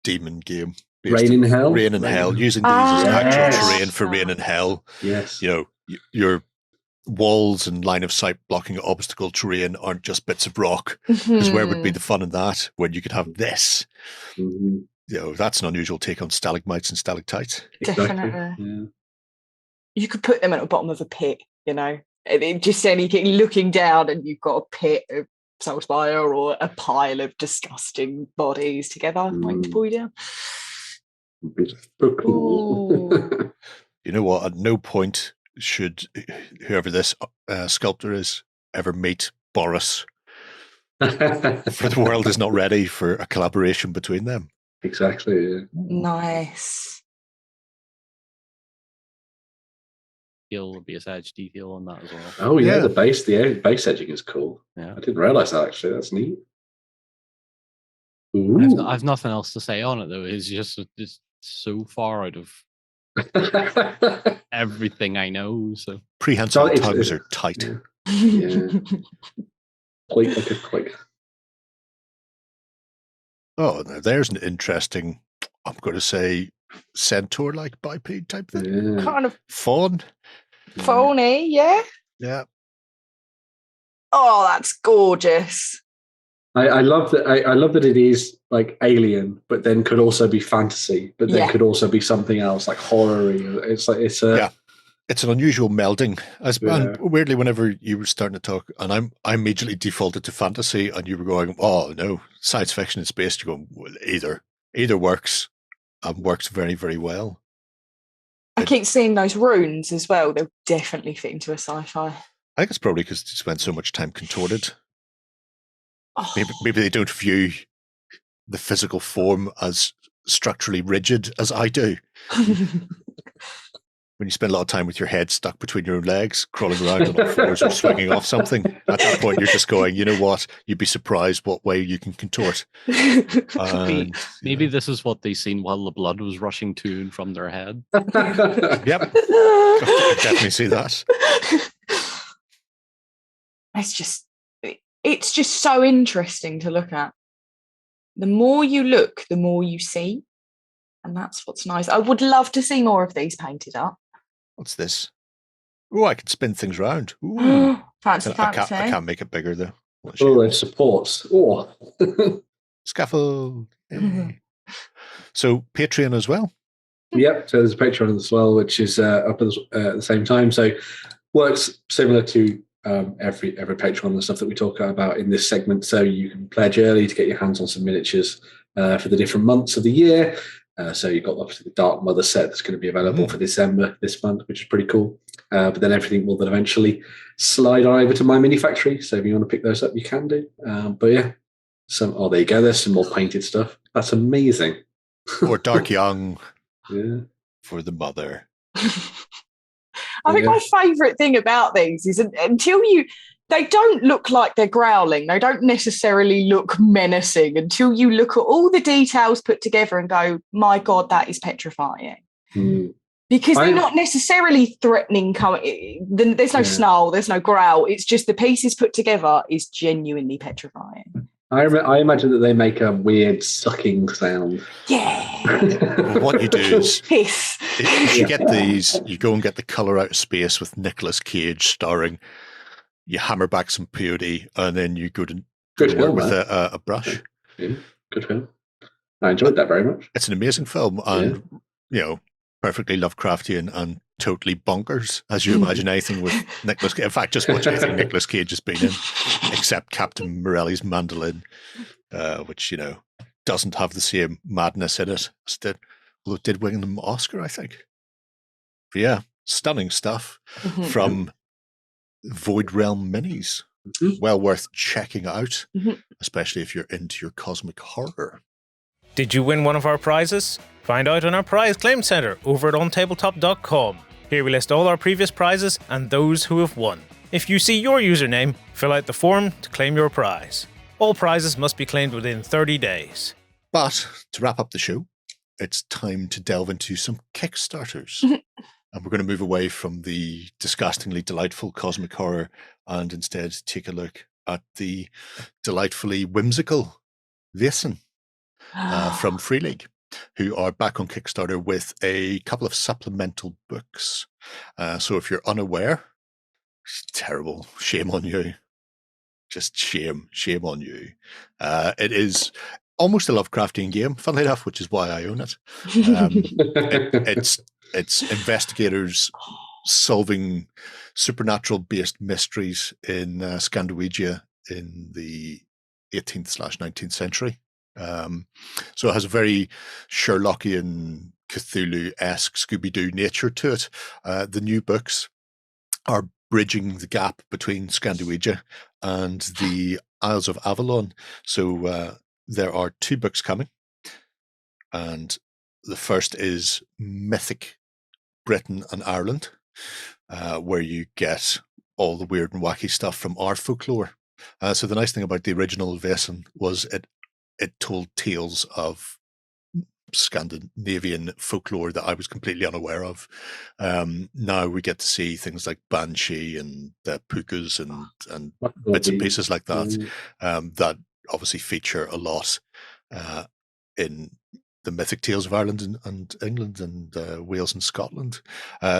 demon game? Rain in Hell. Rain in Hell. Using these as actual terrain for Rain in Hell. Yes. You know, your walls and line of sight blocking obstacle terrain aren't just bits of rock. Because where would be the fun in that when you could have this? Mm-hmm. You know, that's an unusual take on stalagmites and stalactites. Definitely. Exactly. Yeah. You could put them at the bottom of a pit, you know, just anything looking down and you've got a pit of Soulspire or a pile of disgusting bodies together waiting to pull you down. So cool. You know what? At no point should whoever this sculptor is ever meet Boris. For the world is not ready for a collaboration between them. Exactly. Yeah. Nice. Feel base edge detail on that as well. Oh yeah, the base edging is cool. Yeah, I didn't realize that actually. That's neat. Ooh. I've nothing else to say on it though. It's just so far out of everything I know. So prehensile tongues are tight. Yeah. Quite like a click. Oh, now there's an interesting, I'm going to say, centaur-like biped type thing. Yeah. Kind of Fawn. phony, yeah. Yeah. Oh, that's gorgeous. I love that. I love that it is like alien, but then could also be fantasy, but then could also be something else like horror-y. It's an unusual melding. And weirdly, whenever you were starting to talk, and I immediately defaulted to fantasy, and you were going, "Oh no, science fiction in space." You're going, well, either works, and works very, very well. I keep seeing those runes as well. They'll definitely fit into a sci-fi. I think it's probably because they spend so much time contorted. Oh. Maybe they don't view the physical form as structurally rigid as I do. When you spend a lot of time with your head stuck between your own legs, crawling around on all fours or swinging off something, at that point you're just going, you know what? You'd be surprised what way you can contort. Maybe this is what they seen while the blood was rushing to and from their head. Yep. I definitely see that. It's just so interesting to look at. The more you look, the more you see. And that's what's nice. I would love to see more of these painted up. What's this? Oh, I can spin things around. Ooh. Fancy. I can't make it bigger though. Oh, there's supports. Oh. Scaffold. So Patreon as well? Yep. So there's a Patreon as well, which is up at the same time. So works similar to every Patreon and stuff that we talk about in this segment. So you can pledge early to get your hands on some miniatures for the different months of the year. So you've got obviously the Dark Mother set that's going to be available for December this month, which is pretty cool. But then everything will then eventually slide on over to my mini factory. So if you want to pick those up, you can do. But yeah, there you go. There's some more painted stuff. That's amazing. Or Dark Young for the mother. I think my favourite thing about these is they don't look like they're growling. They don't necessarily look menacing until you look at all the details put together and go, my God, that is petrifying. Because they're not necessarily threatening. There's no snarl, there's no growl. It's just the pieces put together is genuinely petrifying. I imagine that they make a weird sucking sound. Yeah. Well, what you do is hiss. If you get these, you go and get the Colour Out of Space with Nicolas Cage starring. You hammer back some peyote, and then you go to work with a brush. Yeah, good film. I enjoyed that very much. It's an amazing film, and perfectly Lovecraftian and totally bonkers, as you imagine anything with Nicolas Cage. In fact, just watch anything Nicolas Cage has been in, except Captain Morelli's mandolin, which doesn't have the same madness in it. Although it did win them Oscar, I think. But yeah, stunning stuff from VoidRealm Minis. Well worth checking out, especially if you're into your cosmic horror. Did you win one of our prizes? Find out on our prize claim center over at OnTableTop.com. Here we list all our previous prizes and those who have won. If you see your username, fill out the form to claim your prize. All prizes must be claimed within 30 days. But to wrap up the show, it's time to delve into some Kickstarters. And we're going to move away from the disgustingly delightful cosmic horror and instead take a look at the delightfully whimsical Vaesen from Free League, who are back on Kickstarter with a couple of supplemental books. So if you're unaware, terrible, shame on you. Just shame on you. It is almost a Lovecraftian game, funnily enough, which is why I own it. It's investigators solving supernatural-based mysteries in Scandinavia in the 18th/19th century. So it has a very Sherlockian, Cthulhu-esque Scooby-Doo nature to it. The new books are bridging the gap between Scandinavia and the Isles of Avalon. So there are 2 books coming, and the first is Mythic Britain and Ireland, where you get all the weird and wacky stuff from our folklore. So the nice thing about the original Vaesen was it told tales of Scandinavian folklore that I was completely unaware of. Now we get to see things like Banshee and pukas and bits and pieces like that, that obviously feature a lot in the mythic tales of Ireland and England and Wales and Scotland.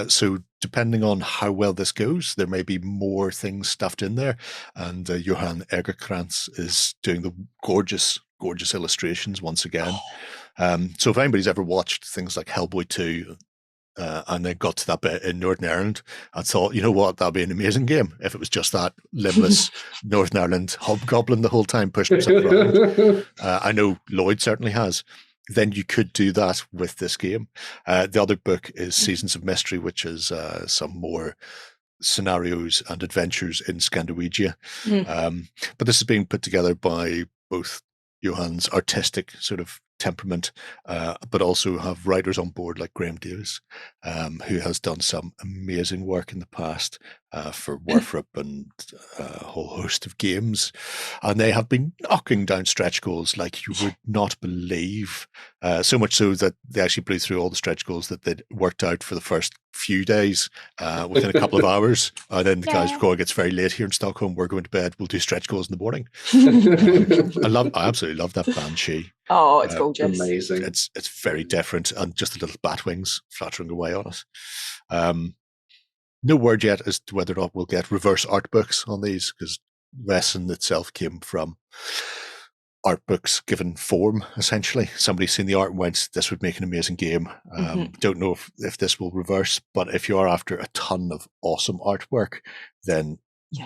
So depending on how well this goes, there may be more things stuffed in there. And Johan Egerkrantz is doing the gorgeous illustrations once again. So if anybody's ever watched things like Hellboy 2 and then got to that bit in Northern Ireland, I thought, you know what, that'd be an amazing game if it was just that limbless Northern Ireland hobgoblin the whole time pushing stuff around. I know Lloyd certainly has. Then you could do that with this game. The other book is Seasons of Mystery, which is some more scenarios and adventures in Scandinavia. But this is being put together by both Johan's artistic sort of temperament, but also have writers on board like Graham Davis, who has done some amazing work in the past for Warfrip and a whole host of games. And they have been knocking down stretch goals like you would not believe. So much so that they actually blew through all the stretch goals that they'd worked out for the first few days within a couple of hours. And then the guys before it gets very late here in Stockholm, we're going to bed, we'll do stretch goals in the morning. I absolutely love that Banshee. Oh, it's gorgeous. Amazing. It's very different, and just the little bat wings fluttering away on it. No word yet as to whether or not we'll get reverse art books on these, because Vaesen itself came from art books given form, essentially. Somebody's seen the art and went, this would make an amazing game. Don't know if this will reverse, but if you are after a ton of awesome artwork, then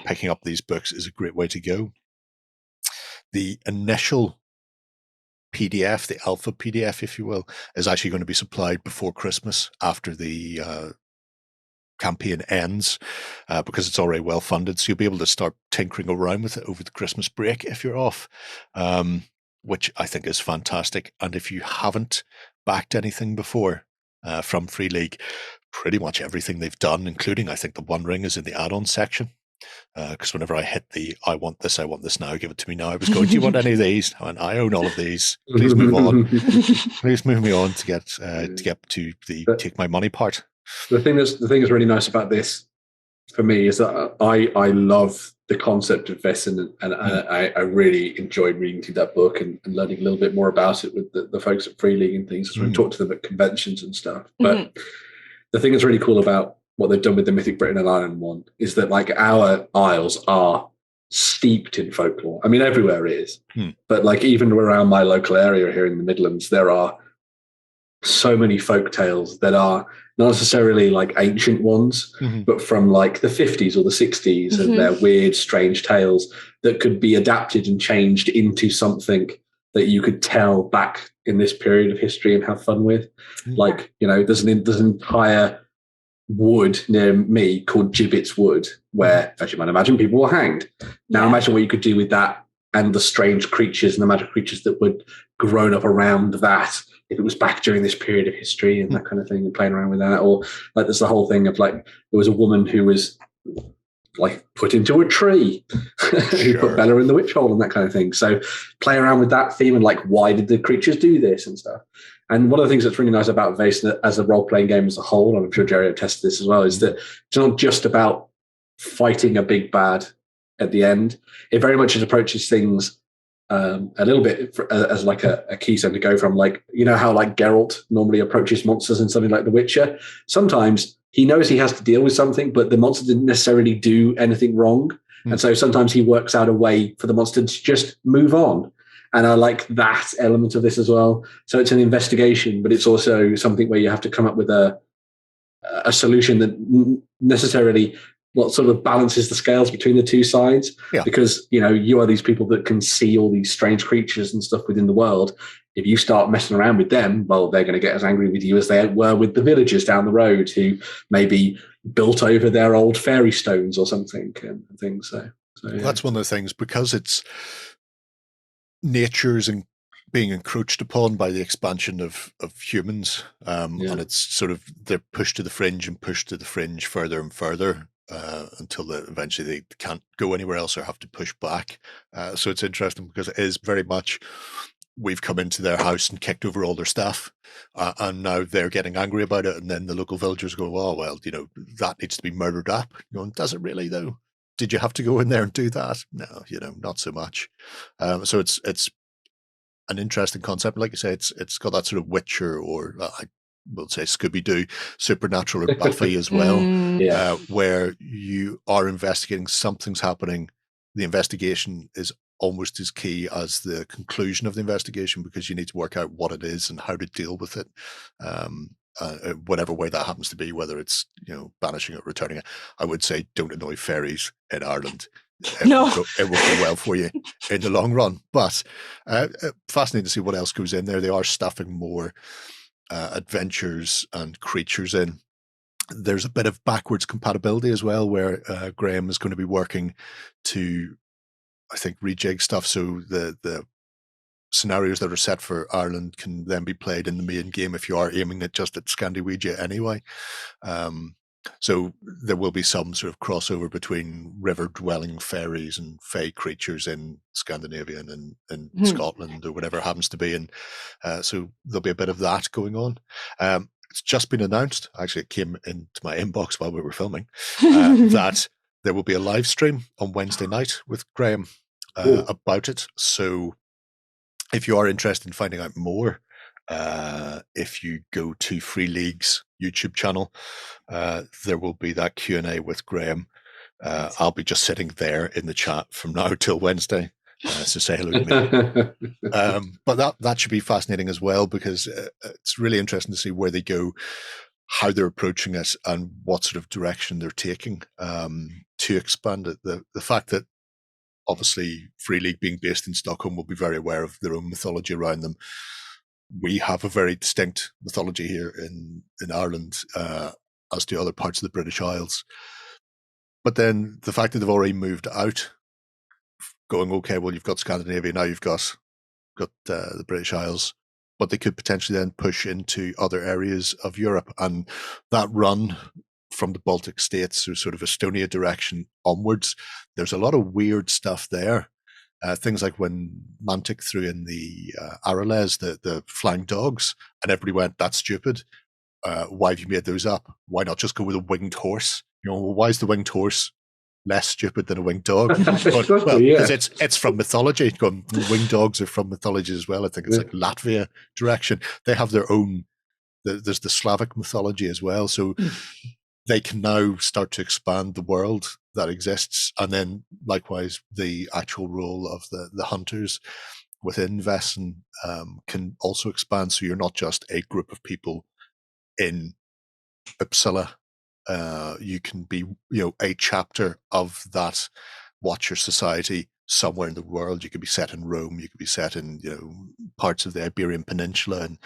picking up these books is a great way to go. The initial PDF, the alpha PDF, if you will, is actually going to be supplied before Christmas after the campaign ends, because it's already well funded. So you'll be able to start tinkering around with it over the Christmas break if you're off, which I think is fantastic. And if you haven't backed anything before from Free League, pretty much everything they've done, including I think the One Ring, is in the add-on section. Because whenever I hit the I want this now, give it to me now, I was going, do you want any of these? I went, I own all of these. Please move on. Please move me on to get to the take my money part. The thing that's really nice about this for me is that I love the concept of Vaesen, and I really enjoyed reading through that book and learning a little bit more about it with the folks at Free League and things, as we talked to them at conventions and stuff. But the thing that's really cool about what they've done with the Mythic Britain and Ireland one is that, like, our isles are steeped in folklore. I mean, everywhere is, but like even around my local area here in the Midlands, there are so many folk tales that are not necessarily like ancient ones, but from like the 50s or the 60s, and they're weird, strange tales that could be adapted and changed into something that you could tell back in this period of history and have fun with. Like, you know, there's an entire wood near me called Gibbets Wood, where, as you might imagine, people were hanged. Now imagine what you could do with that and the strange creatures and the magic creatures that would grown up around that if it was back during this period of history and that kind of thing, and playing around with that. Or like there's the whole thing of like there was a woman who was like put into a tree who put Bella in the witch hole and that kind of thing. So play around with that theme and like why did the creatures do this and stuff. And one of the things that's really nice about Vaesen as a role-playing game as a whole, and I'm sure Jerry have tested this as well, is that it's not just about fighting a big bad at the end. It very much approaches things a little bit as like a keystone to go from, like, you know how like Geralt normally approaches monsters in something like The Witcher. Sometimes he knows he has to deal with something, but the monster didn't necessarily do anything wrong. And so sometimes he works out a way for the monster to just move on. And I like that element of this as well. So it's an investigation, but it's also something where you have to come up with a solution that necessarily what sort of balances the scales between the two sides. Yeah. Because, you know, you are these people that can see all these strange creatures and stuff within the world. If you start messing around with them, well, they're going to get as angry with you as they were with the villagers down the road who maybe built over their old fairy stones or something and things. So yeah. That's one of the things, because it's nature's being encroached upon by the expansion of humans, and it's sort of they're pushed to the fringe and pushed to the fringe further and further until eventually they can't go anywhere else or have to push back. So it's interesting because it is very much we've come into their house and kicked over all their stuff, and now they're getting angry about it, and then the local villagers go, oh, well, you know, that needs to be murdered up. You're going, does it really though? Did you have to go in there and do that? No, you know, not so much. So it's an interesting concept. Like you say, it's got that sort of Witcher, or I will say Scooby-Doo, Supernatural, or Buffy as well, where you are investigating, something's happening. The investigation is almost as key as the conclusion of the investigation, because you need to work out what it is and how to deal with it. Whatever way that happens to be, whether it's, you know, banishing it, returning it. I would say don't annoy fairies in Ireland. It will go well for you in the long run. But fascinating to see what else goes in there. They are stuffing more adventures and creatures in. There's a bit of backwards compatibility as well, where Graham is going to be working to, I think, rejig stuff. So the scenarios that are set for Ireland can then be played in the main game if you are aiming it just at Scandinavia anyway. So there will be some sort of crossover between river-dwelling fairies and fey creatures in Scandinavia and in Scotland, or whatever it happens to be. And so there'll be a bit of that going on. It's just been announced, actually it came into my inbox while we were filming, that there will be a live stream on Wednesday night with Graham about it. So if you are interested in finding out more, if you go to Free League's YouTube channel, there will be that Q&A with Graham. I'll be just sitting there in the chat from now till Wednesday, so say hello to me. But that should be fascinating as well, because it's really interesting to see where they go, how they're approaching it, and what sort of direction they're taking to expand it. The fact that obviously Free League being based in Stockholm will be very aware of their own mythology around them. We have a very distinct mythology here in Ireland, as to other parts of the British Isles. But then the fact that they've already moved out, going, okay, well, you've got Scandinavia, now you've got the British Isles, but they could potentially then push into other areas of Europe. And that run from the Baltic states, or sort of Estonia direction onwards, there's a lot of weird stuff there. Things like when Mythic threw in the Arales, the flying dogs, and everybody went, that's stupid. Why have you made those up? Why not just go with a winged horse? You know, well, why is the winged horse less stupid than a winged dog? Because it's from mythology. Winged dogs are from mythology as well. I think it's like Latvia direction. They have their own, there's the Slavic mythology as well. So they can now start to expand the world that exists. And then likewise, the actual role of the hunters within Vaesen can also expand. So you're not just a group of people in Uppsala. You can be, you know, a chapter of that Watcher society somewhere in the world. You could be set in Rome. You could be set in, you know, parts of the Iberian Peninsula, and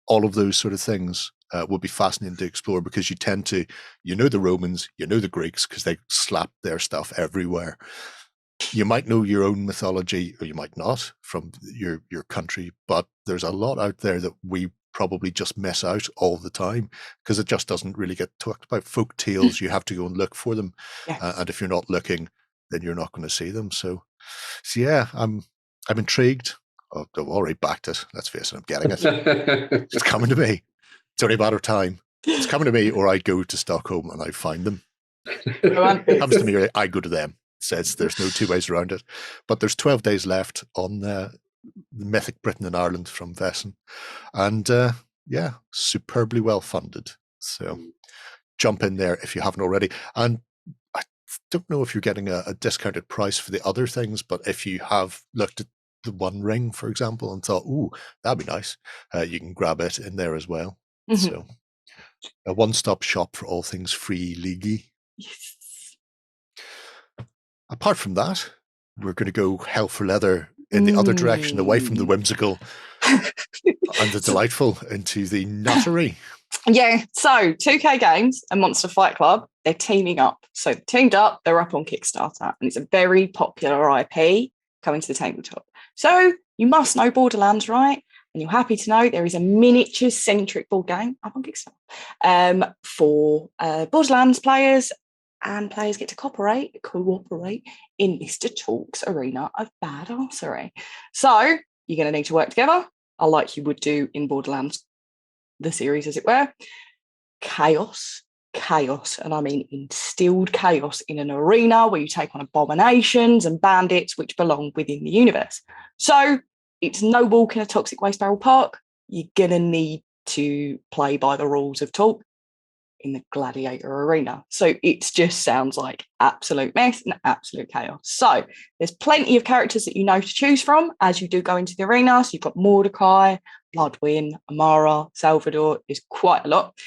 all of those sort of things will be fascinating to explore, because you tend to, you know, the Romans, you know, the Greeks, because they slap their stuff everywhere. you might know your own mythology, or you might not from your country, but there's a lot out there that we probably just miss out all the time because it just doesn't really get talked about. Folk tales, you have to go and look for them, and if you're not looking, then you're not going to see them. So yeah, I'm intrigued. Oh, I've already backed it. Let's face it, I'm getting it. It's coming to me. It's only a matter of time. It's coming to me, or I go to Stockholm and I find them. It comes to me, I go to them. Says there's no two ways around it. But there's 12 days left on the Mythic Britain and Ireland from Vaesen. And superbly well funded. So jump in there if you haven't already. And I don't know if you're getting a discounted price for the other things, but if you have looked at the One Ring, for example, and thought, ooh, that'd be nice, you can grab it in there as well. Mm-hmm. So a one-stop shop for all things free leaguey. Yes. Apart from that, we're going to go hell for leather in the other direction, away from the whimsical and the delightful into the nuttery. Yeah, so 2K Games and Monster Fight Club, they're teaming up. So they're teamed up, they're up on Kickstarter, and it's a very popular IP coming to the tabletop. So you must know Borderlands, right? And you're happy to know there is a miniature-centric board game up on Kickstarter for Borderlands players, and players get to cooperate in Mr. Torgue's arena of badassery. So you're going to need to work together, like you would do in Borderlands, the series, as it were. Chaos, and I mean instilled chaos in an arena where you take on abominations and bandits which belong within the universe. So it's no walk in a toxic waste barrel park. You're going to need to play by the rules of Torgue in the gladiator arena. So it just sounds like absolute mess and absolute chaos. So there's plenty of characters that you know to choose from as you do go into the arena. So you've got Mordecai, Bloodwyn, Amara, Salvador. There's quite a lot.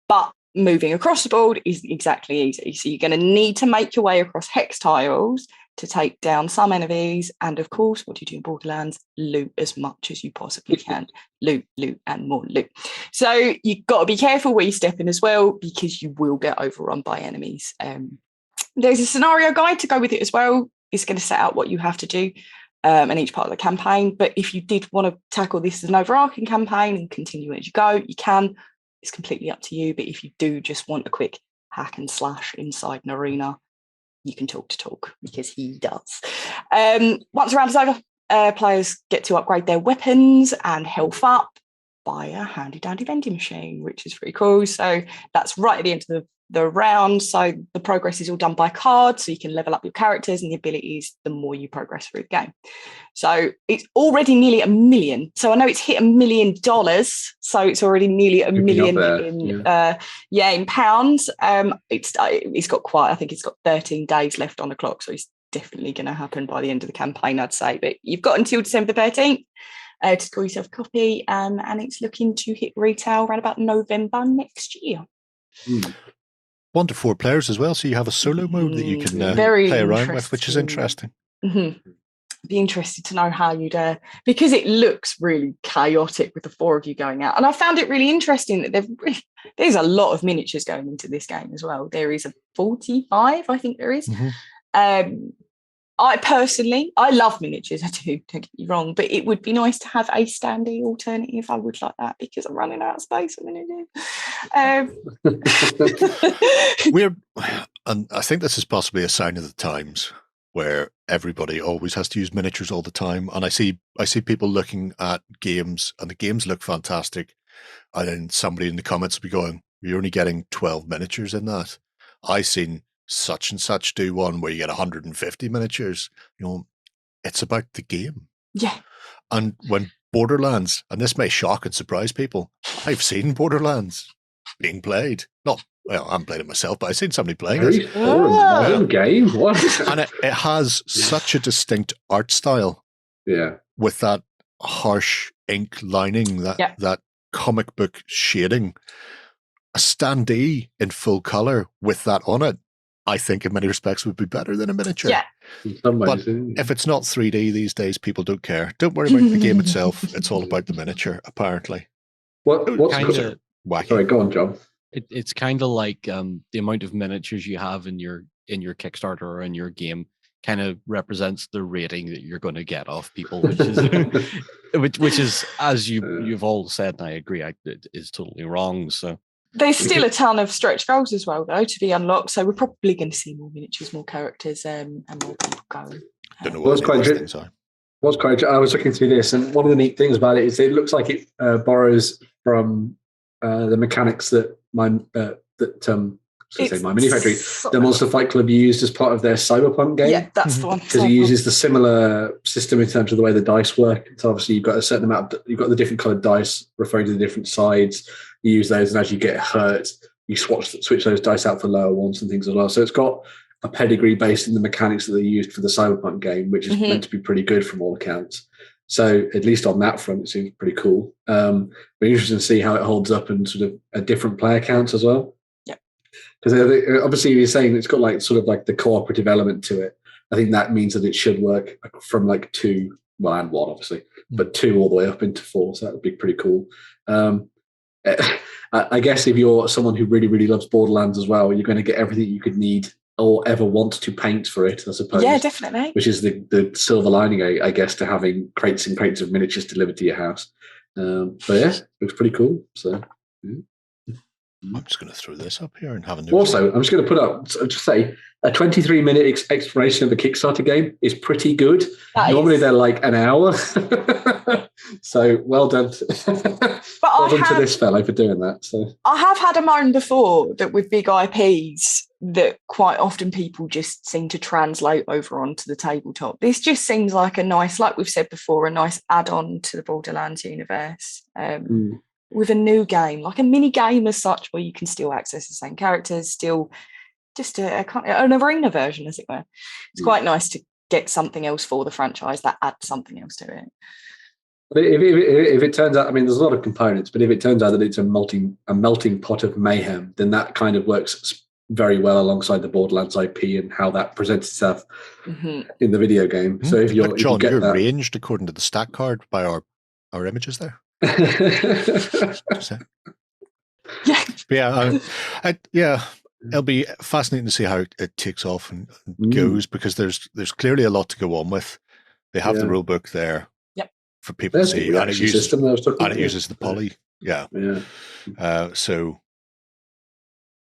But moving across the board is exactly easy. So you're going to need to make your way across hex tiles to take down some enemies. And of course, what do you do in Borderlands? Loot as much as you possibly can. Loot, and more loot. So you've got to be careful where you step in as well, because you will get overrun by enemies. There's a scenario guide to go with it as well. It's going to set out what you have to do in each part of the campaign. But if you did want to tackle this as an overarching campaign and continue as you go, you can. It's completely up to you. But if you do just want a quick hack and slash inside an arena, you can talk to Torgue, because he does. Once the round is over, players get to upgrade their weapons and health up by a handy-dandy vending machine, which is pretty cool. So that's right at the end of the round. So the progress is all done by card, so you can level up your characters and the abilities the more you progress through the game. So it's already nearly $1 million. So I know it's hit $1 million, so it's already nearly $1 million in pounds. It's got I think it's got 13 days left on the clock, so it's definitely going to happen by the end of the campaign, I'd say. But you've got until December 13th to score yourself a copy, and it's looking to hit retail around about November next year. 1 to 4 players as well, so you have a solo mode that you can play around with, which is interesting. Mm-hmm. Be interested to know how you'd because it looks really chaotic with the 4 of you going out, and I found it really interesting that there's a lot of miniatures going into this game as well. There is a 45, I think there is. Mm-hmm. I love miniatures, I do, don't get me wrong, but it would be nice to have a standee alternative. I would like that, because I'm running out of space a minute. And I think this is possibly a sign of the times, where everybody always has to use miniatures all the time. And I see people looking at games, and the games look fantastic, and then somebody in the comments will be going, "You're only getting 12 miniatures in that." I seen such and such do one where you get 150 miniatures. It's about the game. Yeah. And when Borderlands, and this may shock and surprise people, I've seen Borderlands being played. I haven't played it myself, but I've seen somebody playing it. My own game. What? And it has such a distinct art style. Yeah. With that harsh ink lining, that comic book shading. A standee in full color with that on it, I think in many respects would be better than a miniature. Yeah. But if it's not 3D these days, people don't care. Don't worry about the game itself. It's all about the miniature, apparently. What's wacky? Sorry, go on, John. It's kind of like the amount of miniatures you have in your Kickstarter or in your game kind of represents the rating that you're going to get off people, which is which is, as you've all said, and I agree, it is totally wrong. So there's still a ton of stretch goals as well, though, to be unlocked. So we're probably going to see more miniatures, more characters, and more people going. Don't know what those things are. I was looking through this, and one of the neat things about it is it looks like it borrows from the mechanics that my mini factory, the Monster Fight Club, used as part of their Cyberpunk game. Yeah, that's the one. Because it uses the similar system in terms of the way the dice work. So obviously you've got a certain amount. You've got the different coloured dice referring to the different sides. You use those, and as you get hurt, you switch those dice out for lower ones and things as well. So it's got a pedigree based in the mechanics that they used for the Cyberpunk game, which is meant to be pretty good from all accounts. So at least on that front, it seems pretty cool. Be interesting to see how it holds up in sort of a different player counts as well. Yeah, because obviously you're saying it's got like sort of like the cooperative element to it. I think that means that it should work from like 2, well, and 1 obviously, but 2 all the way up into 4. So that would be pretty cool. I guess if you're someone who really, really loves Borderlands as well, you're going to get everything you could need or ever want to paint for it, I suppose. Yeah, definitely. Which is the silver lining, I guess, to having crates and crates of miniatures delivered to your house. But yeah, it looks pretty cool. So yeah. I'm just going to throw this up here and have a look. Also, I'm just going to put up, just say, a 23-minute exploration of the Kickstarter game is pretty good. Normally they're like an hour. So well done. Well done to this fellow for doing that. So I have had a moan before that with big IPs that quite often people just seem to translate over onto the tabletop. This just seems like a nice, like we've said before, a nice add-on to the Borderlands universe. With a new game, like a mini game as such, where you can still access the same characters, still just an arena version, as it were. It's quite nice to get something else for the franchise that adds something else to it. But if it turns out, I mean, there's a lot of components, but if it turns out that it's a melting pot of mayhem, then that kind of works very well alongside the Borderlands IP and how that presents itself in the video game. So if you're, John, you're ranged according to the stat card by our images there. Yeah, it'll be fascinating to see how it takes off and goes, because there's clearly a lot to go on with. They have the rule book there for people to see, and it uses the poly. So,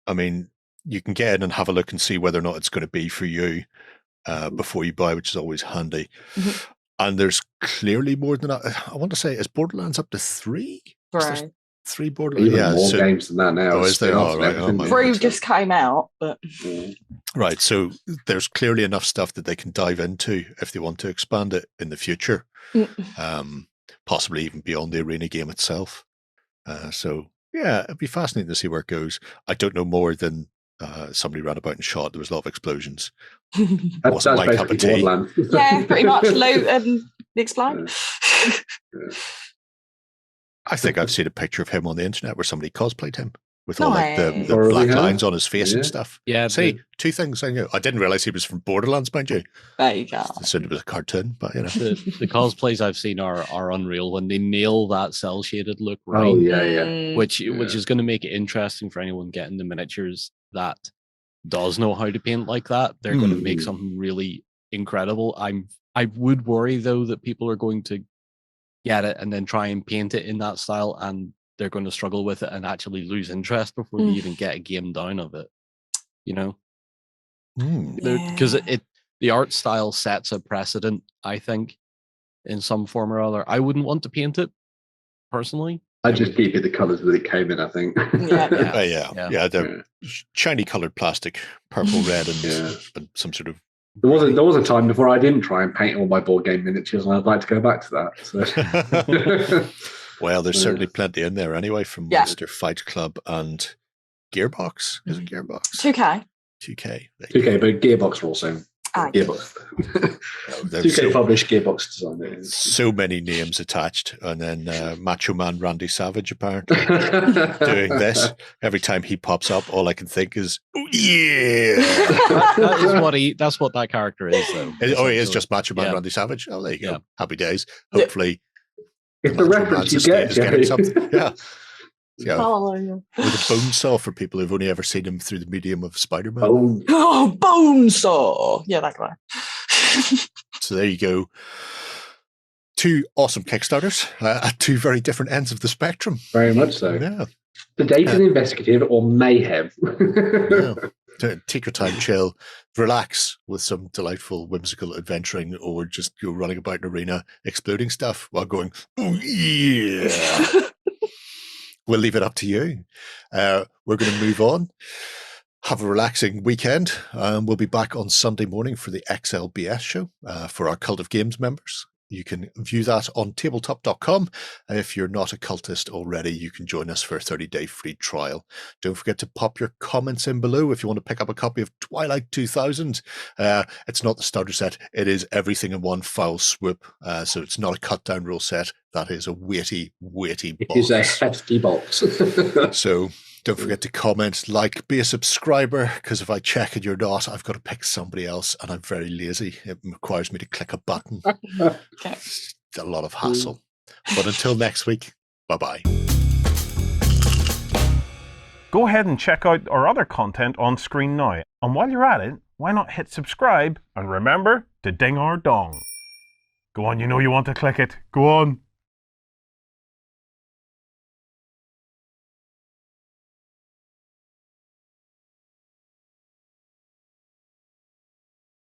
I mean, you can get in and have a look and see whether or not it's going to be for you before you buy, which is always handy. And there's clearly more than that. I want to say, is Borderlands up to 3? Right. 3 Borderlands. Even more games than that now. Oh, is there? Oh, right. 3 just came out, but right. So there's clearly enough stuff that they can dive into if they want to expand it in the future, possibly even beyond the arena game itself. So yeah, it'd be fascinating to see where it goes. I don't know more than somebody ran about and shot. There was a lot of explosions. That's my cup of tea. Yeah, pretty much. Loot and explode. I think I've seen a picture of him on the internet where somebody cosplayed him with all like the black lines on his face and stuff. Yeah. See, 2 things I knew. I didn't realize he was from Borderlands, mind you. There you go. I assumed it was a cartoon, but you know. The cosplays I've seen are unreal when they nail that cell shaded look right. Oh yeah. Which is going to make it interesting for anyone getting the miniatures that does know how to paint like that. They're going to make something really incredible. I would worry though that people are going to get it and then try and paint it in that style, and they're going to struggle with it and actually lose interest before they even get a game down of it. You know, because the art style sets a precedent, I think, in some form or other. I wouldn't want to paint it personally. I just keep it the colours that it came in, I think. They're shiny coloured plastic, purple, red, and some sort of. There was a time before I didn't try and paint all my board game miniatures, and I'd like to go back to that. So. Well, there's certainly plenty in there anyway from Monster Fight Club and Gearbox. Is it Gearbox? 2K. 2K, but Gearbox are also Gearbox. 2K published Gearbox design. So many names attached, and then Macho Man Randy Savage apparently doing this. Every time he pops up, all I can think is, "Oh yeah!" That's what that character is, though. He is just Macho Man Randy Savage. Oh, there you go. Yeah. Happy days. Hopefully, it's the reference you get, Jerry. With a bone saw for people who've only ever seen him through the medium of Spider-Man. Oh, bone saw! Yeah, that guy. So there you go. 2 awesome Kickstarters at 2 very different ends of the spectrum. Very much so. Yeah. Sedated investigative or mayhem. Yeah. Take your time, chill, relax with some delightful, whimsical adventuring, or just go running about an arena, exploding stuff while going, oh, yeah. We'll leave it up to you. We're going to move on. Have a relaxing weekend. We'll be back on Sunday morning for the XLBS show for our Cult of Games members. You can view that on tabletop.com. If you're not a cultist already, you can join us for a 30-day free trial. Don't forget to pop your comments in below if you want to pick up a copy of Twilight 2000. It's not the starter set. It is everything in one foul swoop. So it's not a cut-down rule set. That is a weighty box. It is a hefty box. So don't forget to comment, like, be a subscriber, because if I check and you're not, I've got to pick somebody else, and I'm very lazy. It requires me to click a button. Okay. It's a lot of hassle. But until next week, bye-bye. Go ahead and check out our other content on screen now. And while you're at it, why not hit subscribe and remember to ding our dong. Go on, you know you want to click it. Go on.